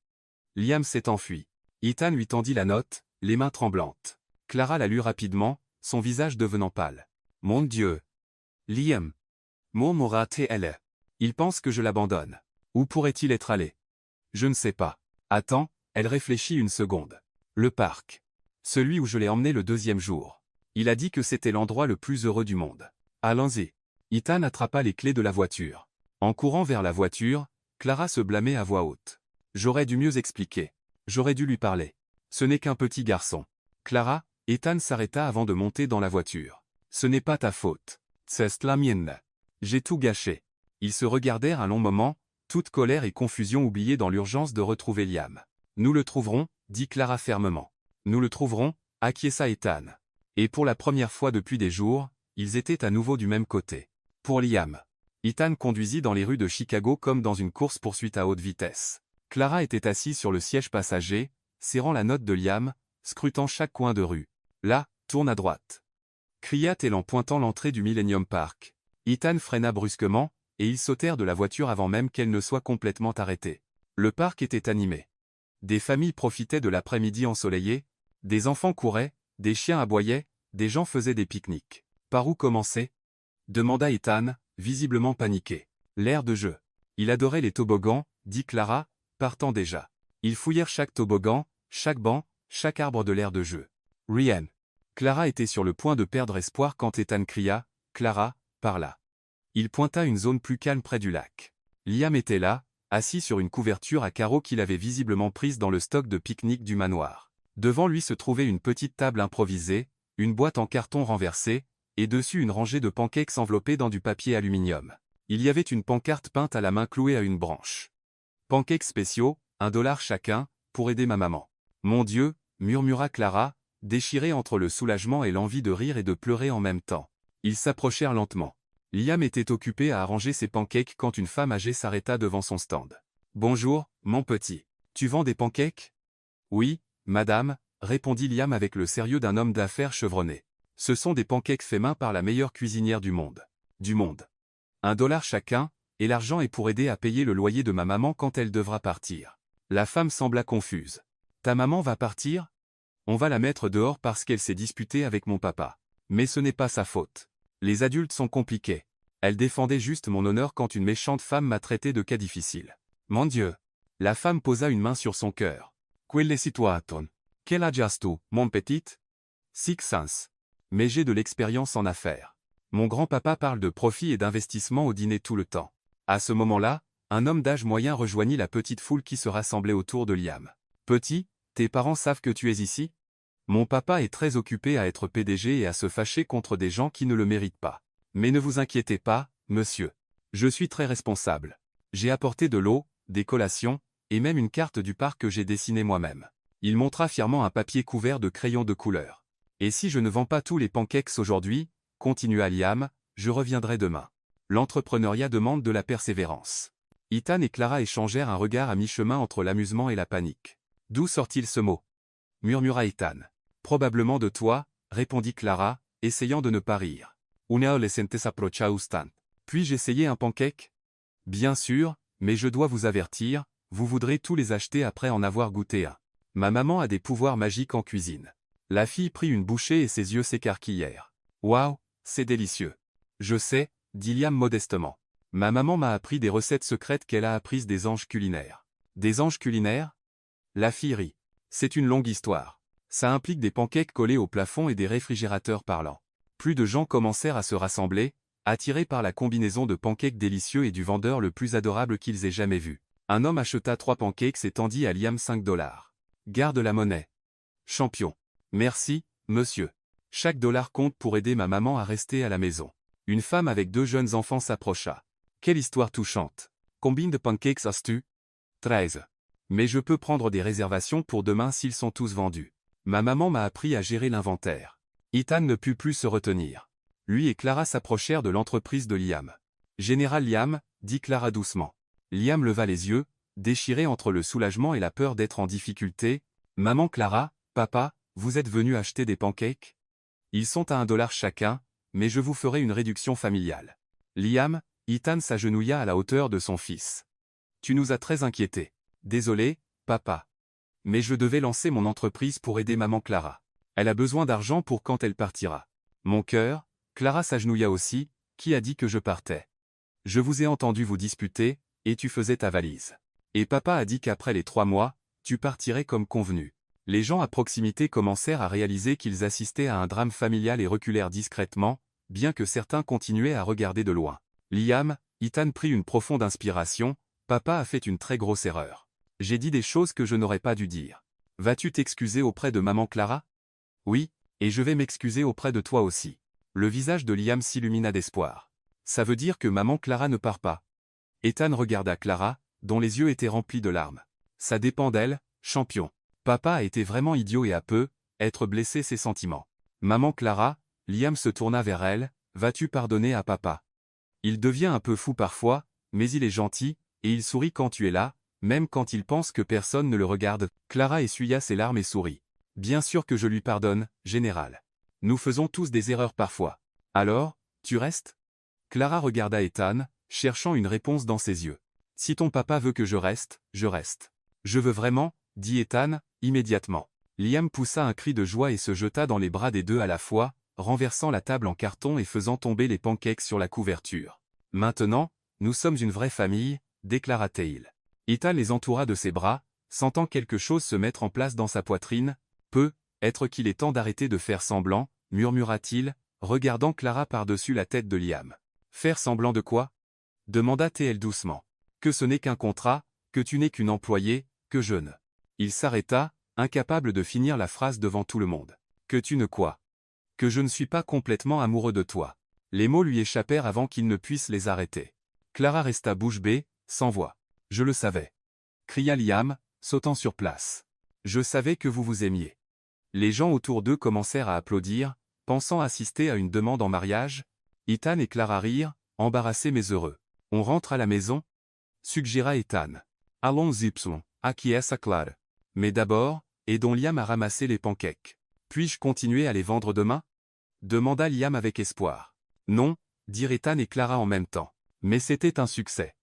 Liam s'est enfui. Ethan lui tendit la note, les mains tremblantes. Clara la lut rapidement, son visage devenant pâle. Mon Dieu. Liam. Murmura-t-elle. Il pense que je l'abandonne. Où pourrait-il être allé? Je ne sais pas. Attends, elle réfléchit une seconde. Le parc. Celui où je l'ai emmené le deuxième jour. Il a dit que c'était l'endroit le plus heureux du monde. Allons-y. Ethan attrapa les clés de la voiture. En courant vers la voiture, Clara se blâmait à voix haute. J'aurais dû mieux expliquer. J'aurais dû lui parler. Ce n'est qu'un petit garçon. Clara, Ethan s'arrêta avant de monter dans la voiture. Ce n'est pas ta faute. C'est la mienne. J'ai tout gâché. Ils se regardèrent un long moment, toute colère et confusion oubliées dans l'urgence de retrouver Liam. Nous le trouverons, dit Clara fermement. Nous le trouverons, acquiesça Ethan. Et pour la première fois depuis des jours, ils étaient à nouveau du même côté. Pour Liam. Ethan conduisit dans les rues de Chicago comme dans une course-poursuite à haute vitesse. Clara était assise sur le siège passager, serrant la note de Liam, scrutant chaque coin de rue. Là, tourne à droite. Cria-t-elle en pointant l'entrée du Millennium Park. Ethan freina brusquement, et ils sautèrent de la voiture avant même qu'elle ne soit complètement arrêtée. Le parc était animé. Des familles profitaient de l'après-midi ensoleillé, des enfants couraient, des chiens aboyaient, des gens faisaient des pique-niques. Par où commencer? Demanda Ethan, visiblement paniqué. L'aire de jeu. Il adorait les toboggans, dit Clara, partant déjà. Ils fouillèrent chaque toboggan, chaque banc, chaque arbre de l'aire de jeu. Ryan. Clara était sur le point de perdre espoir quand Ethan cria, « Clara, par là !» Il pointa une zone plus calme près du lac. Liam était là, assis sur une couverture à carreaux qu'il avait visiblement prise dans le stock de pique-nique du manoir. Devant lui se trouvait une petite table improvisée, une boîte en carton renversée, et dessus une rangée de pancakes enveloppés dans du papier aluminium. Il y avait une pancarte peinte à la main clouée à une branche. Pancakes spéciaux, $1 chacun, pour aider ma maman. Mon Dieu, murmura Clara, déchirée entre le soulagement et l'envie de rire et de pleurer en même temps. Ils s'approchèrent lentement. Liam était occupé à arranger ses pancakes quand une femme âgée s'arrêta devant son stand. « Bonjour, mon petit. Tu vends des pancakes ?»« Oui, madame, » répondit Liam avec le sérieux d'un homme d'affaires chevronné. « Ce sont des pancakes faits main par la meilleure cuisinière du monde. $1 chacun, et l'argent est pour aider à payer le loyer de ma maman quand elle devra partir. » La femme sembla confuse. « Ta maman va partir? On va la mettre dehors parce qu'elle s'est disputée avec mon papa. Mais ce n'est pas sa faute. Les adultes sont compliqués. Elle défendait juste mon honneur quand une méchante femme m'a traité de cas difficile. Mon Dieu. » La femme posa une main sur son cœur. « Quelle situation? Quel âge as-tu, mon petit? »« 6 ans. Mais j'ai de l'expérience en affaires. Mon grand-papa parle de profit et d'investissement au dîner tout le temps. » À ce moment-là, un homme d'âge moyen rejoignit la petite foule qui se rassemblait autour de Liam. « Petit, tes parents savent que tu es ici? Mon papa est très occupé à être PDG et à se fâcher contre des gens qui ne le méritent pas. Mais ne vous inquiétez pas, monsieur. Je suis très responsable. J'ai apporté de l'eau, des collations, et même une carte du parc que j'ai dessinée moi-même. » Il montra fièrement un papier couvert de crayons de couleur. « Et si je ne vends pas tous les pancakes aujourd'hui, » continua Liam, « je reviendrai demain. » L'entrepreneuriat demande de la persévérance. Ethan et Clara échangèrent un regard à mi-chemin entre l'amusement et la panique. « D'où sort-il ce mot? » murmura Ethan. « Probablement de toi, » répondit Clara, essayant de ne pas rire. « Una adolescente s'approcha ustant. Puis-je essayer un pancake? » Bien sûr, mais je dois vous avertir, vous voudrez tous les acheter après en avoir goûté un. Ma maman a des pouvoirs magiques en cuisine. La fille prit une bouchée et ses yeux s'écarquillèrent. Waouh, c'est délicieux. Je sais, dit Liam modestement. Ma maman m'a appris des recettes secrètes qu'elle a apprises des anges culinaires. Des anges culinaires? La fille rit. C'est une longue histoire. Ça implique des pancakes collés au plafond et des réfrigérateurs parlants. Plus de gens commencèrent à se rassembler, attirés par la combinaison de pancakes délicieux et du vendeur le plus adorable qu'ils aient jamais vu. Un homme acheta 3 pancakes et tendit à Liam $5. Garde la monnaie. Champion. Merci, monsieur. Chaque dollar compte pour aider ma maman à rester à la maison. Une femme avec 2 jeunes enfants s'approcha. Quelle histoire touchante. Combien de pancakes as-tu? 13. Mais je peux prendre des réservations pour demain s'ils sont tous vendus. Ma maman m'a appris à gérer l'inventaire. Ethan ne put plus se retenir. Lui et Clara s'approchèrent de l'entreprise de Liam. Général Liam, dit Clara doucement. Liam leva les yeux, déchiré entre le soulagement et la peur d'être en difficulté. Maman Clara, papa, vous êtes venus acheter des pancakes? Ils sont à $1 chacun, mais je vous ferai une réduction familiale. Liam, Ethan s'agenouilla à la hauteur de son fils. Tu nous as très inquiétés. Désolé, papa. Mais je devais lancer mon entreprise pour aider maman Clara. Elle a besoin d'argent pour quand elle partira. Mon cœur, Clara s'agenouilla aussi, qui a dit que je partais? Je vous ai entendu vous disputer, et tu faisais ta valise. Et papa a dit qu'après les 3 mois, tu partirais comme convenu. Les gens à proximité commencèrent à réaliser qu'ils assistaient à un drame familial et reculèrent discrètement, bien que certains continuaient à regarder de loin. Liam, Ethan prit une profonde inspiration. Papa a fait une très grosse erreur. J'ai dit des choses que je n'aurais pas dû dire. Vas-tu t'excuser auprès de maman Clara? Oui, et je vais m'excuser auprès de toi aussi. Le visage de Liam s'illumina d'espoir. Ça veut dire que maman Clara ne part pas. Ethan regarda Clara, dont les yeux étaient remplis de larmes. Ça dépend d'elle, champion. Papa a été vraiment idiot et a peu, être blessé ses sentiments. Maman Clara, Liam se tourna vers elle, vas-tu pardonner à papa? Il devient un peu fou parfois, mais il est gentil, et il sourit quand tu es là, même quand il pense que personne ne le regarde. Clara essuya ses larmes et sourit. Bien sûr que je lui pardonne, général. Nous faisons tous des erreurs parfois. Alors, tu restes? Clara regarda Ethan, cherchant une réponse dans ses yeux. Si ton papa veut que je reste, je reste. Je veux vraiment, dit Ethan, immédiatement. Liam poussa un cri de joie et se jeta dans les bras des deux à la fois, renversant la table en carton et faisant tomber les pancakes sur la couverture. Maintenant, nous sommes une vraie famille, déclara-t-il. Ethan les entoura de ses bras, sentant quelque chose se mettre en place dans sa poitrine. Peut-être qu'il est temps d'arrêter de faire semblant, murmura-t-il, regardant Clara par-dessus la tête de Liam. Faire semblant de quoi? Demanda-t-elle doucement. Que ce n'est qu'un contrat, que tu n'es qu'une employée, que je ne. Il s'arrêta, incapable de finir la phrase devant tout le monde. Que tu ne quoi? Que je ne suis pas complètement amoureux de toi. Les mots lui échappèrent avant qu'il ne puisse les arrêter. Clara resta bouche bée, sans voix. Je le savais. Cria Liam, sautant sur place. Je savais que vous vous aimiez. Les gens autour d'eux commencèrent à applaudir, pensant assister à une demande en mariage. Ethan et Clara rirent, embarrassés mais heureux. On rentre à la maison? Suggéra Ethan. Allons Ipson, acquiesça Clara. Mais d'abord, aidons Liam à ramasser les pancakes. Puis-je continuer à les vendre demain? Demanda Liam avec espoir. Non, dirent Ethan et Clara en même temps. Mais c'était un succès.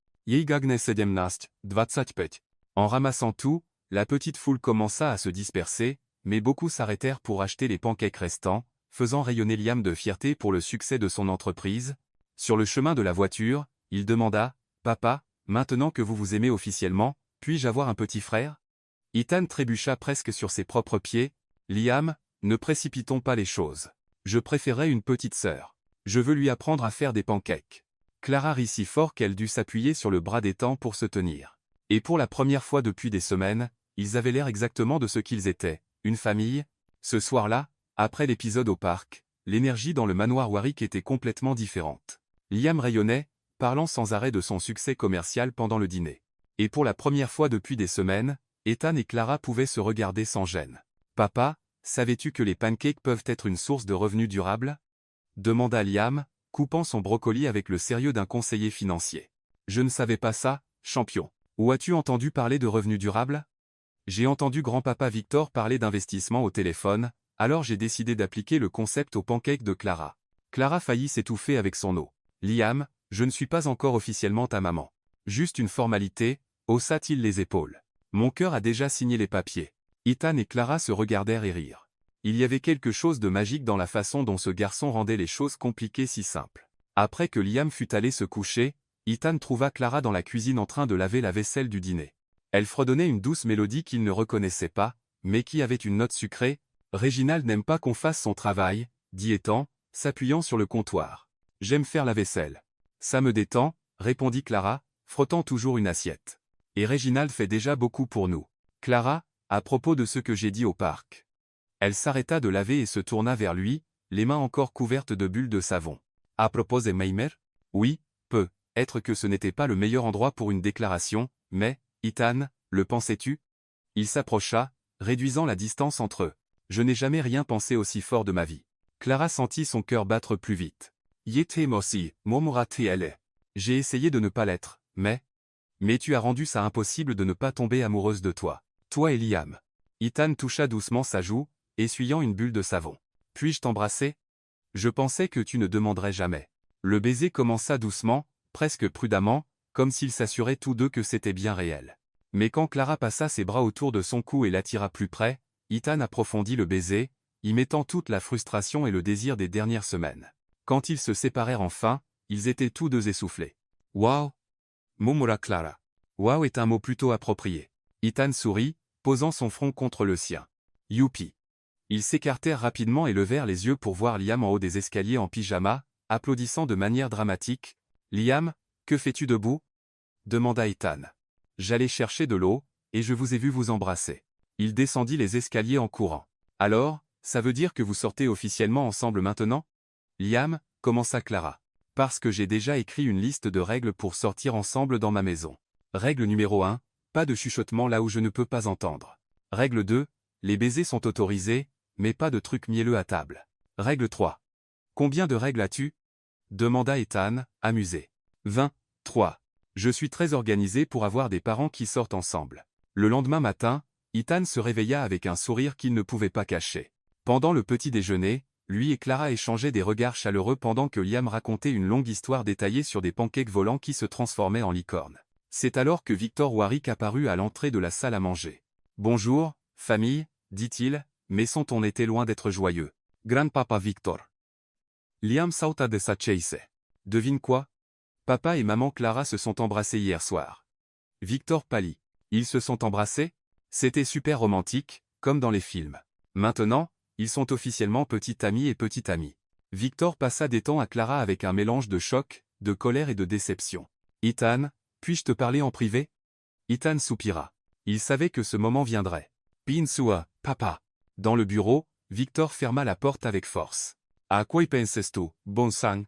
En ramassant tout, la petite foule commença à se disperser, mais beaucoup s'arrêtèrent pour acheter les pancakes restants, faisant rayonner Liam de fierté pour le succès de son entreprise. Sur le chemin de la voiture, il demanda, « Papa, maintenant que vous vous aimez officiellement, puis-je avoir un petit frère ?» Ethan trébucha presque sur ses propres pieds. « Liam, ne précipitons pas les choses. Je préférerais une petite sœur. Je veux lui apprendre à faire des pancakes. » Clara rit si fort qu'elle dut s'appuyer sur le bras d'Ethan pour se tenir. Et pour la première fois depuis des semaines, ils avaient l'air exactement de ce qu'ils étaient, une famille. Ce soir-là, après l'épisode au parc, l'énergie dans le manoir Warwick était complètement différente. Liam rayonnait, parlant sans arrêt de son succès commercial pendant le dîner. Et pour la première fois depuis des semaines, Ethan et Clara pouvaient se regarder sans gêne. « Papa, savais-tu que les pancakes peuvent être une source de revenus durables ?» demanda Liam, coupant son brocoli avec le sérieux d'un conseiller financier. « Je ne savais pas ça, champion. Où as-tu entendu parler de revenus durables? » J'ai entendu grand-papa Victor parler d'investissement au téléphone, alors j'ai décidé d'appliquer le concept aux pancakes de Clara. Clara faillit s'étouffer avec son eau. « Liam, je ne suis pas encore officiellement ta maman. Juste une formalité, haussa-t-il les épaules. Mon cœur a déjà signé les papiers. » Ethan et Clara se regardèrent et rirent. Il y avait quelque chose de magique dans la façon dont ce garçon rendait les choses compliquées si simples. Après que Liam fut allé se coucher, Ethan trouva Clara dans la cuisine en train de laver la vaisselle du dîner. Elle fredonnait une douce mélodie qu'il ne reconnaissait pas, mais qui avait une note sucrée. « Réginald n'aime pas qu'on fasse son travail, » dit Ethan, s'appuyant sur le comptoir. « J'aime faire la vaisselle. »« Ça me détend, » répondit Clara, frottant toujours une assiette. « Et Réginald fait déjà beaucoup pour nous. »« Clara, à propos de ce que j'ai dit au parc. » Elle s'arrêta de laver et se tourna vers lui, les mains encore couvertes de bulles de savon. « À propos des Meimer? » Oui, peut-être que ce n'était pas le meilleur endroit pour une déclaration, mais, Ethan, le pensais-tu? Il s'approcha, réduisant la distance entre eux. « Je n'ai jamais rien pensé aussi fort de ma vie. » Clara sentit son cœur battre plus vite. « Yetem aussi, murmura-t-elle. J'ai essayé de ne pas l'être, mais tu as rendu ça impossible de ne pas tomber amoureuse de toi. Toi et Liam. Ethan toucha doucement sa joue, essuyant une bulle de savon. Puis-je t'embrasser? Je pensais que tu ne demanderais jamais. Le baiser commença doucement, presque prudemment, comme s'ils s'assuraient tous deux que c'était bien réel. Mais quand Clara passa ses bras autour de son cou et l'attira plus près, Ethan approfondit le baiser, y mettant toute la frustration et le désir des dernières semaines. Quand ils se séparèrent enfin, ils étaient tous deux essoufflés. Wow! Murmura Clara. Wow est un mot plutôt approprié. Ethan sourit, posant son front contre le sien. Youpi! Ils s'écartèrent rapidement et levèrent les yeux pour voir Liam en haut des escaliers en pyjama, applaudissant de manière dramatique. Liam, que fais-tu debout? Demanda Ethan. J'allais chercher de l'eau, et je vous ai vu vous embrasser. Il descendit les escaliers en courant. Alors, ça veut dire que vous sortez officiellement ensemble maintenant? Liam, commença Clara. Parce que j'ai déjà écrit une liste de règles pour sortir ensemble dans ma maison. Règle numéro 1, pas de chuchotement là où je ne peux pas entendre. Règle 2, les baisers sont autorisés, mais pas de trucs mielleux à table. Règle 3. Combien de règles as-tu? Demanda Ethan, amusé. 23. Je suis très organisé pour avoir des parents qui sortent ensemble. Le lendemain matin, Ethan se réveilla avec un sourire qu'il ne pouvait pas cacher. Pendant le petit déjeuner, lui et Clara échangeaient des regards chaleureux pendant que Liam racontait une longue histoire détaillée sur des pancakes volants qui se transformaient en licornes. C'est alors que Victor Warwick apparut à l'entrée de la salle à manger. « Bonjour, famille, dit-il, mais son ton était loin d'être joyeux. Grandpapa Victor. Liam sauta de sa chaise. Devine quoi? Papa et maman Clara se sont embrassés hier soir. Victor pâlit. Ils se sont embrassés? C'était super romantique, comme dans les films. Maintenant, ils sont officiellement petits amis et petite amie. Victor passa des temps à Clara avec un mélange de choc, de colère et de déception. Ethan, puis-je te parler en privé? Ethan soupira. Il savait que ce moment viendrait. Pinsua, papa. Dans le bureau, Victor ferma la porte avec force. À quoi penses tu, bon sang?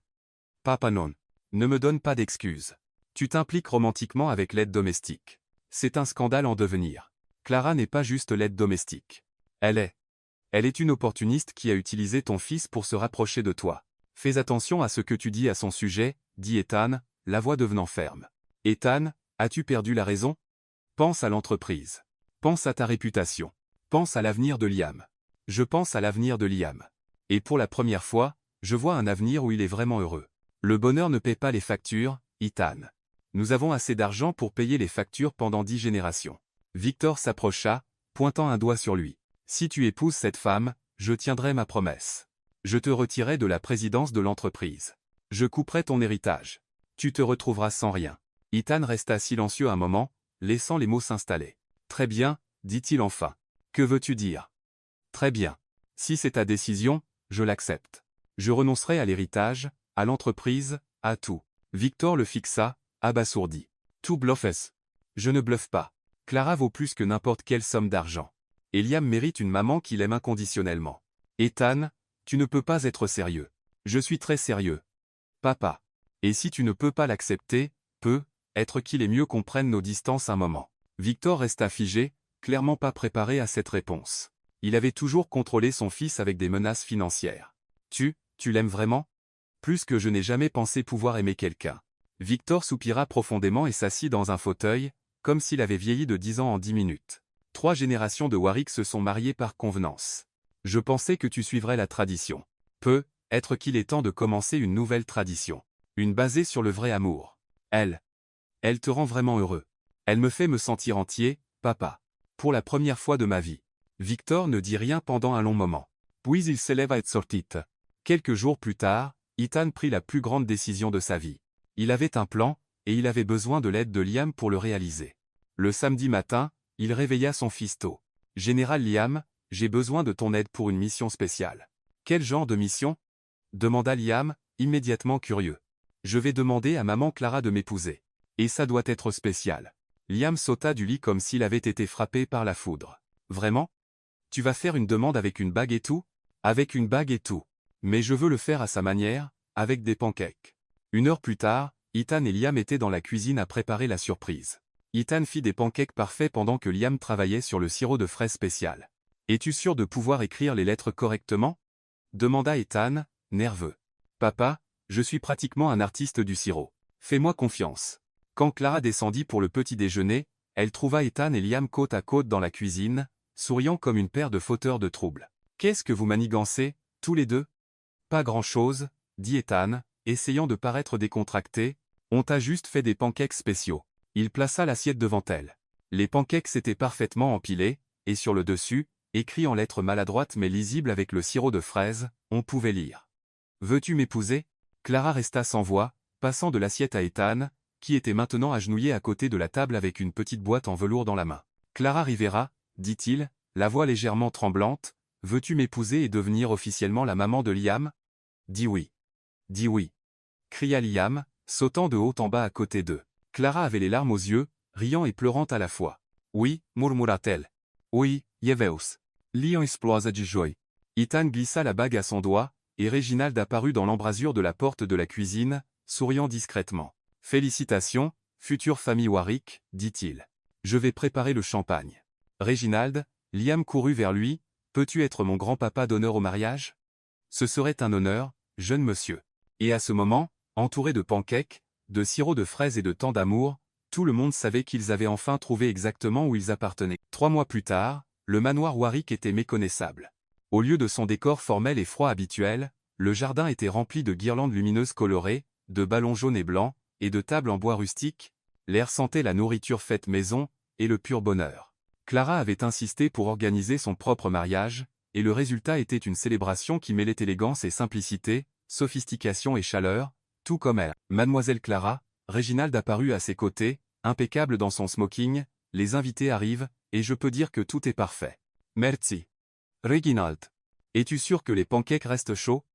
Papa non. Ne me donne pas d'excuses. Tu t'impliques romantiquement avec l'aide domestique. C'est un scandale en devenir. Clara n'est pas juste l'aide domestique. Elle est une opportuniste qui a utilisé ton fils pour se rapprocher de toi. Fais attention à ce que tu dis à son sujet, dit Ethan, la voix devenant ferme. Ethan, as-tu perdu la raison? Pense à l'entreprise. Pense à ta réputation. Pense à l'avenir de Liam. Je pense à l'avenir de Liam. Et pour la première fois, je vois un avenir où il est vraiment heureux. Le bonheur ne paie pas les factures, Ethan. Nous avons assez d'argent pour payer les factures pendant 10 générations. Victor s'approcha, pointant un doigt sur lui. Si tu épouses cette femme, je tiendrai ma promesse. Je te retirerai de la présidence de l'entreprise. Je couperai ton héritage. Tu te retrouveras sans rien. Ethan resta silencieux un moment, laissant les mots s'installer. Très bien, dit-il enfin. Que veux-tu dire? Très bien. Si c'est ta décision, je l'accepte. Je renoncerai à l'héritage, à l'entreprise, à tout. Victor le fixa, abasourdi. Tout bluffes. Je ne bluffe pas. Clara vaut plus que n'importe quelle somme d'argent. Et Liam mérite une maman qui l'aime inconditionnellement. Ethan, tu ne peux pas être sérieux. Je suis très sérieux. Papa. Et si tu ne peux pas l'accepter, être qu'il est mieux qu'on prenne nos distances un moment. Victor resta figé, clairement pas préparé à cette réponse. Il avait toujours contrôlé son fils avec des menaces financières. Tu l'aimes vraiment? Plus que je n'ai jamais pensé pouvoir aimer quelqu'un. Victor soupira profondément et s'assit dans un fauteuil, comme s'il avait vieilli de 10 ans en 10 minutes. 3 générations de Warwick se sont mariées par convenance. Je pensais que tu suivrais la tradition. Être qu'il est temps de commencer une nouvelle tradition. Une basée sur le vrai amour. Elle te rend vraiment heureux. Elle me fait me sentir entier, papa. Pour la première fois de ma vie. Victor ne dit rien pendant un long moment. Puis il s'élève à être sorti. Quelques jours plus tard, Ethan prit la plus grande décision de sa vie. Il avait un plan, et il avait besoin de l'aide de Liam pour le réaliser. Le samedi matin, il réveilla son fils tôt. Général Liam, j'ai besoin de ton aide pour une mission spéciale. Quel genre de mission? Demanda Liam, immédiatement curieux. Je vais demander à maman Clara de m'épouser. Et ça doit être spécial. Liam sauta du lit comme s'il avait été frappé par la foudre. Vraiment? Tu vas faire une demande avec une bague et tout? Avec une bague et tout. Mais je veux le faire à sa manière, avec des pancakes. 1 heure plus tard, Ethan et Liam étaient dans la cuisine à préparer la surprise. Ethan fit des pancakes parfaits pendant que Liam travaillait sur le sirop de fraises spécial. Es-tu sûr de pouvoir écrire les lettres correctement? Demanda Ethan, nerveux. Papa, je suis pratiquement un artiste du sirop. Fais-moi confiance. Quand Clara descendit pour le petit déjeuner, elle trouva Ethan et Liam côte à côte dans la cuisine, souriant comme une paire de fauteurs de troubles. « Qu'est-ce que vous manigancez, tous les deux ?»« Pas grand-chose, » dit Ethan, essayant de paraître décontracté. « On t'a juste fait des pancakes spéciaux. » Il plaça l'assiette devant elle. Les pancakes étaient parfaitement empilés, et sur le dessus, écrit en lettres maladroites mais lisibles avec le sirop de fraise, on pouvait lire. « Veux-tu m'épouser ?» Clara resta sans voix, passant de l'assiette à Ethan, qui était maintenant agenouillé à côté de la table avec une petite boîte en velours dans la main. « Clara Rivera, dit-il, la voix légèrement tremblante, veux-tu m'épouser et devenir officiellement la maman de Liam ? » Dis oui. Dis oui. Cria Liam, sautant de haut en bas à côté d'eux. Clara avait les larmes aux yeux, riant et pleurant à la fois. Oui, murmura-t-elle. Oui, Yeveus. Liam explosa de joie. Ethan glissa la bague à son doigt, et Réginald apparut dans l'embrasure de la porte de la cuisine, souriant discrètement. Félicitations, future famille Warwick, dit-il. Je vais préparer le champagne. Réginald, Liam courut vers lui. Peux-tu être mon grand-papa d'honneur au mariage? Ce serait un honneur, jeune monsieur. Et à ce moment, entouré de pancakes, de sirop de fraises et de tant d'amour, tout le monde savait qu'ils avaient enfin trouvé exactement où ils appartenaient. 3 mois plus tard, le manoir Warwick était méconnaissable. Au lieu de son décor formel et froid habituel, le jardin était rempli de guirlandes lumineuses colorées, de ballons jaunes et blancs, et de tables en bois rustique. L'air sentait la nourriture faite maison, et le pur bonheur. Clara avait insisté pour organiser son propre mariage, et le résultat était une célébration qui mêlait élégance et simplicité, sophistication et chaleur, tout comme elle. Mademoiselle Clara, Réginald apparut à ses côtés, impeccable dans son smoking, les invités arrivent, et je peux dire que tout est parfait. Merci. Reginald. Es-tu sûr que les pancakes restent chauds?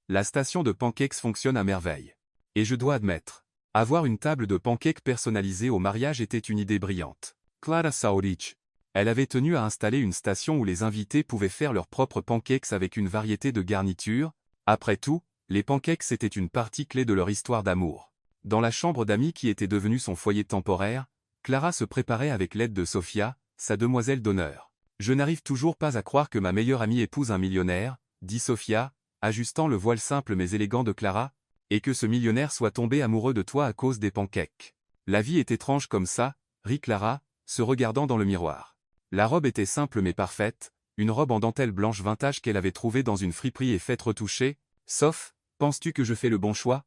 La station de pancakes fonctionne à merveille. Et je dois admettre, avoir une table de pancakes personnalisée au mariage était une idée brillante. Clara Saurich. Elle avait tenu à installer une station où les invités pouvaient faire leurs propres pancakes avec une variété de garnitures. Après tout, les pancakes étaient une partie clé de leur histoire d'amour. Dans la chambre d'amis qui était devenue son foyer temporaire, Clara se préparait avec l'aide de Sophia, sa demoiselle d'honneur. « Je n'arrive toujours pas à croire que ma meilleure amie épouse un millionnaire, » dit Sophia, ajustant le voile simple mais élégant de Clara, « et que ce millionnaire soit tombé amoureux de toi à cause des pancakes. La vie est étrange comme ça, » rit Clara, se regardant dans le miroir. La robe était simple mais parfaite, une robe en dentelle blanche vintage qu'elle avait trouvée dans une friperie et faite retoucher. Sauf, penses-tu que je fais le bon choix?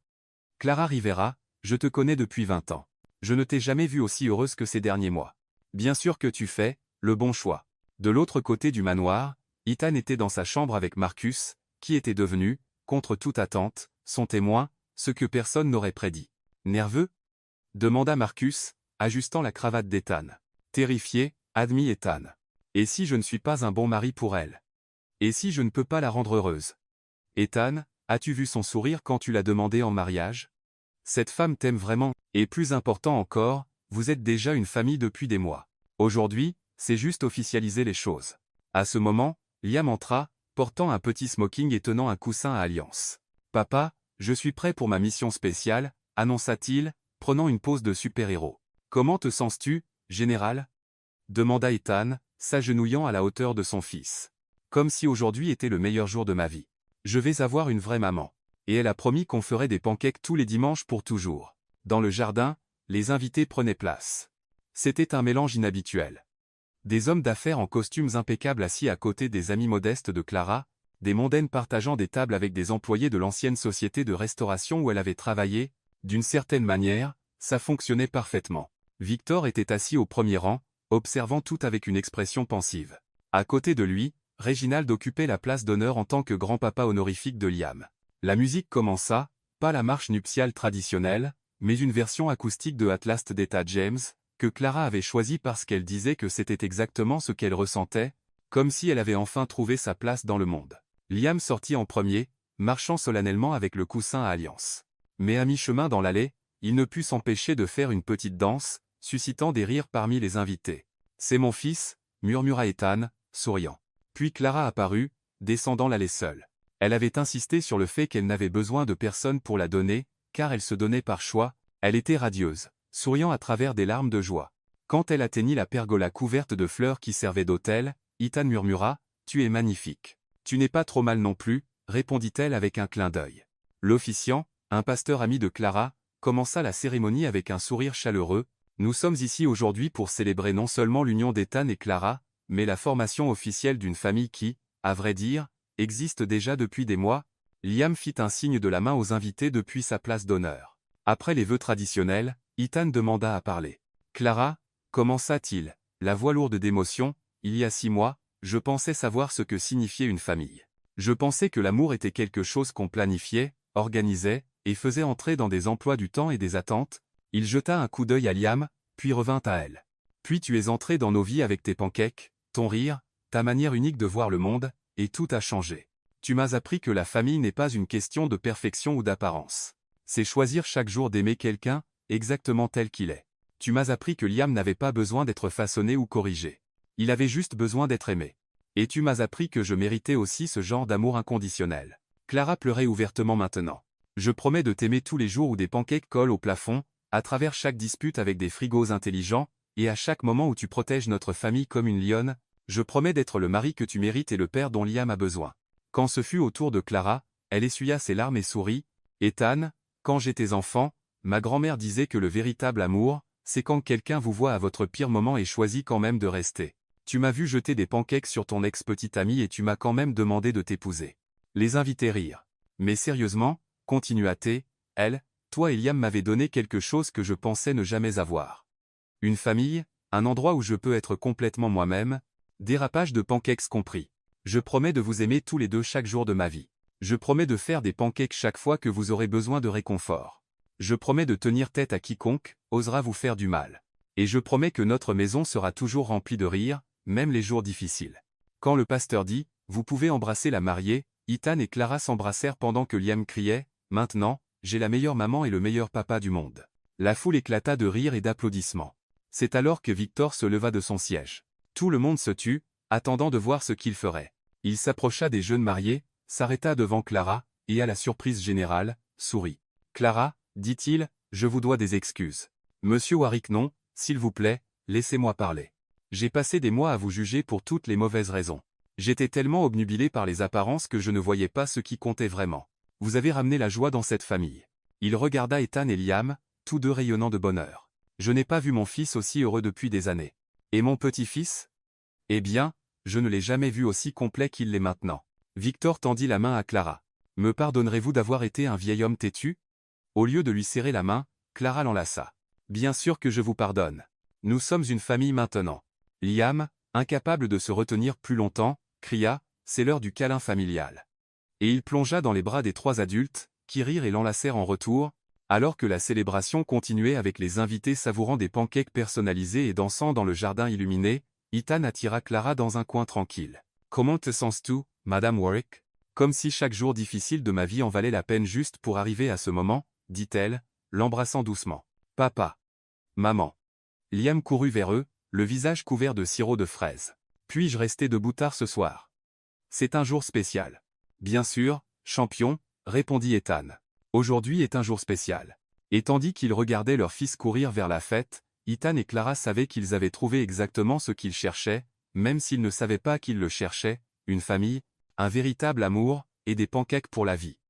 Clara Rivera, je te connais depuis 20 ans. Je ne t'ai jamais vue aussi heureuse que ces derniers mois. Bien sûr que tu fais le bon choix. De l'autre côté du manoir, Ethan était dans sa chambre avec Marcus, qui était devenu, contre toute attente, son témoin, ce que personne n'aurait prédit. Nerveux? Demanda Marcus, ajustant la cravate d'Ethan. Terrifié, admit Ethan. Et si je ne suis pas un bon mari pour elle? Et si je ne peux pas la rendre heureuse? Ethan, as-tu vu son sourire quand tu l'as demandé en mariage? Cette femme t'aime vraiment, et plus important encore, vous êtes déjà une famille depuis des mois. Aujourd'hui, c'est juste officialiser les choses. À ce moment, Liam entra, portant un petit smoking et tenant un coussin à alliance. Papa, je suis prêt pour ma mission spéciale, annonça-t-il, prenant une pose de super-héros. Comment te sens-tu, général? Demanda Ethan, s'agenouillant à la hauteur de son fils. Comme si aujourd'hui était le meilleur jour de ma vie. Je vais avoir une vraie maman. Et elle a promis qu'on ferait des pancakes tous les dimanches pour toujours. Dans le jardin, les invités prenaient place. C'était un mélange inhabituel. Des hommes d'affaires en costumes impeccables assis à côté des amis modestes de Clara, des mondaines partageant des tables avec des employés de l'ancienne société de restauration où elle avait travaillé. D'une certaine manière, ça fonctionnait parfaitement. Victor était assis au premier rang, observant tout avec une expression pensive. À côté de lui, Réginald occupait la place d'honneur en tant que grand-papa honorifique de Liam. La musique commença, pas la marche nuptiale traditionnelle, mais une version acoustique de Atlas d'Etta James, que Clara avait choisie parce qu'elle disait que c'était exactement ce qu'elle ressentait, comme si elle avait enfin trouvé sa place dans le monde. Liam sortit en premier, marchant solennellement avec le coussin à alliance. Mais à mi-chemin dans l'allée, il ne put s'empêcher de faire une petite danse, suscitant des rires parmi les invités. « C'est mon fils » murmura Ethan, souriant. Puis Clara apparut, descendant l'allée seule. Elle avait insisté sur le fait qu'elle n'avait besoin de personne pour la donner, car elle se donnait par choix. Elle était radieuse, souriant à travers des larmes de joie. Quand elle atteignit la pergola couverte de fleurs qui servait d'autel, Ethan murmura « Tu es magnifique. Tu n'es pas trop mal non plus », répondit-elle avec un clin d'œil. L'officiant, un pasteur ami de Clara, commença la cérémonie avec un sourire chaleureux. Nous sommes ici aujourd'hui pour célébrer non seulement l'union d'Ethan et Clara, mais la formation officielle d'une famille qui, à vrai dire, existe déjà depuis des mois. Liam fit un signe de la main aux invités depuis sa place d'honneur. Après les vœux traditionnels, Ethan demanda à parler. Clara, commença-t-il, la voix lourde d'émotion, il y a 6 mois, je pensais savoir ce que signifiait une famille. Je pensais que l'amour était quelque chose qu'on planifiait, organisait, et faisait entrer dans des emplois du temps et des attentes. Il jeta un coup d'œil à Liam, puis revint à elle. Puis tu es entré dans nos vies avec tes pancakes, ton rire, ta manière unique de voir le monde, et tout a changé. Tu m'as appris que la famille n'est pas une question de perfection ou d'apparence. C'est choisir chaque jour d'aimer quelqu'un, exactement tel qu'il est. Tu m'as appris que Liam n'avait pas besoin d'être façonné ou corrigé. Il avait juste besoin d'être aimé. Et tu m'as appris que je méritais aussi ce genre d'amour inconditionnel. Clara pleurait ouvertement maintenant. Je promets de t'aimer tous les jours où des pancakes collent au plafond, à travers chaque dispute avec des frigos intelligents, et à chaque moment où tu protèges notre famille comme une lionne, je promets d'être le mari que tu mérites et le père dont Liam a besoin. Quand ce fut au tour de Clara, elle essuya ses larmes et sourit. Ethan, quand j'étais enfant, ma grand-mère disait que le véritable amour, c'est quand quelqu'un vous voit à votre pire moment et choisit quand même de rester. Tu m'as vu jeter des pancakes sur ton ex-petite amie et tu m'as quand même demandé de t'épouser. Les invités rirent. Mais sérieusement, continua-t-elle, toi et Liam m'avez donné quelque chose que je pensais ne jamais avoir. Une famille, un endroit où je peux être complètement moi-même, dérapage de pancakes compris. Je promets de vous aimer tous les deux chaque jour de ma vie. Je promets de faire des pancakes chaque fois que vous aurez besoin de réconfort. Je promets de tenir tête à quiconque osera vous faire du mal. Et je promets que notre maison sera toujours remplie de rire, même les jours difficiles. Quand le pasteur dit « Vous pouvez embrasser la mariée », Ethan et Clara s'embrassèrent pendant que Liam criait « Maintenant, j'ai la meilleure maman et le meilleur papa du monde ». La foule éclata de rires et d'applaudissements. C'est alors que Victor se leva de son siège. Tout le monde se tut, attendant de voir ce qu'il ferait. Il s'approcha des jeunes mariés, s'arrêta devant Clara, et à la surprise générale, sourit. « Clara, dit-il, je vous dois des excuses. Monsieur Warwick non, s'il vous plaît, laissez-moi parler. J'ai passé des mois à vous juger pour toutes les mauvaises raisons. J'étais tellement obnubilé par les apparences que je ne voyais pas ce qui comptait vraiment. Vous avez ramené la joie dans cette famille. » Il regarda Ethan et Liam, tous deux rayonnant de bonheur. « Je n'ai pas vu mon fils aussi heureux depuis des années. Et mon petit-fils ? Eh bien, je ne l'ai jamais vu aussi complet qu'il l'est maintenant. » Victor tendit la main à Clara. « Me pardonnerez-vous d'avoir été un vieil homme têtu ?» Au lieu de lui serrer la main, Clara l'enlaça. « Bien sûr que je vous pardonne. Nous sommes une famille maintenant. » Liam, incapable de se retenir plus longtemps, cria « C'est l'heure du câlin familial. » Et il plongea dans les bras des 3 adultes, qui rirent et l'enlacèrent en retour, alors que la célébration continuait avec les invités savourant des pancakes personnalisés et dansant dans le jardin illuminé. Ethan attira Clara dans un coin tranquille. « Comment te sens-tu, Madame Warwick ? Comme si chaque jour difficile de ma vie en valait la peine juste pour arriver à ce moment, dit-elle, l'embrassant doucement. « Papa. Maman. » Liam courut vers eux, le visage couvert de sirop de fraise. « Puis-je rester debout tard ce soir ? C'est un jour spécial. » « Bien sûr, champion, » répondit Ethan. « Aujourd'hui est un jour spécial. » Et tandis qu'ils regardaient leur fils courir vers la fête, Ethan et Clara savaient qu'ils avaient trouvé exactement ce qu'ils cherchaient, même s'ils ne savaient pas qu'ils le cherchaient, une famille, un véritable amour, et des pancakes pour la vie.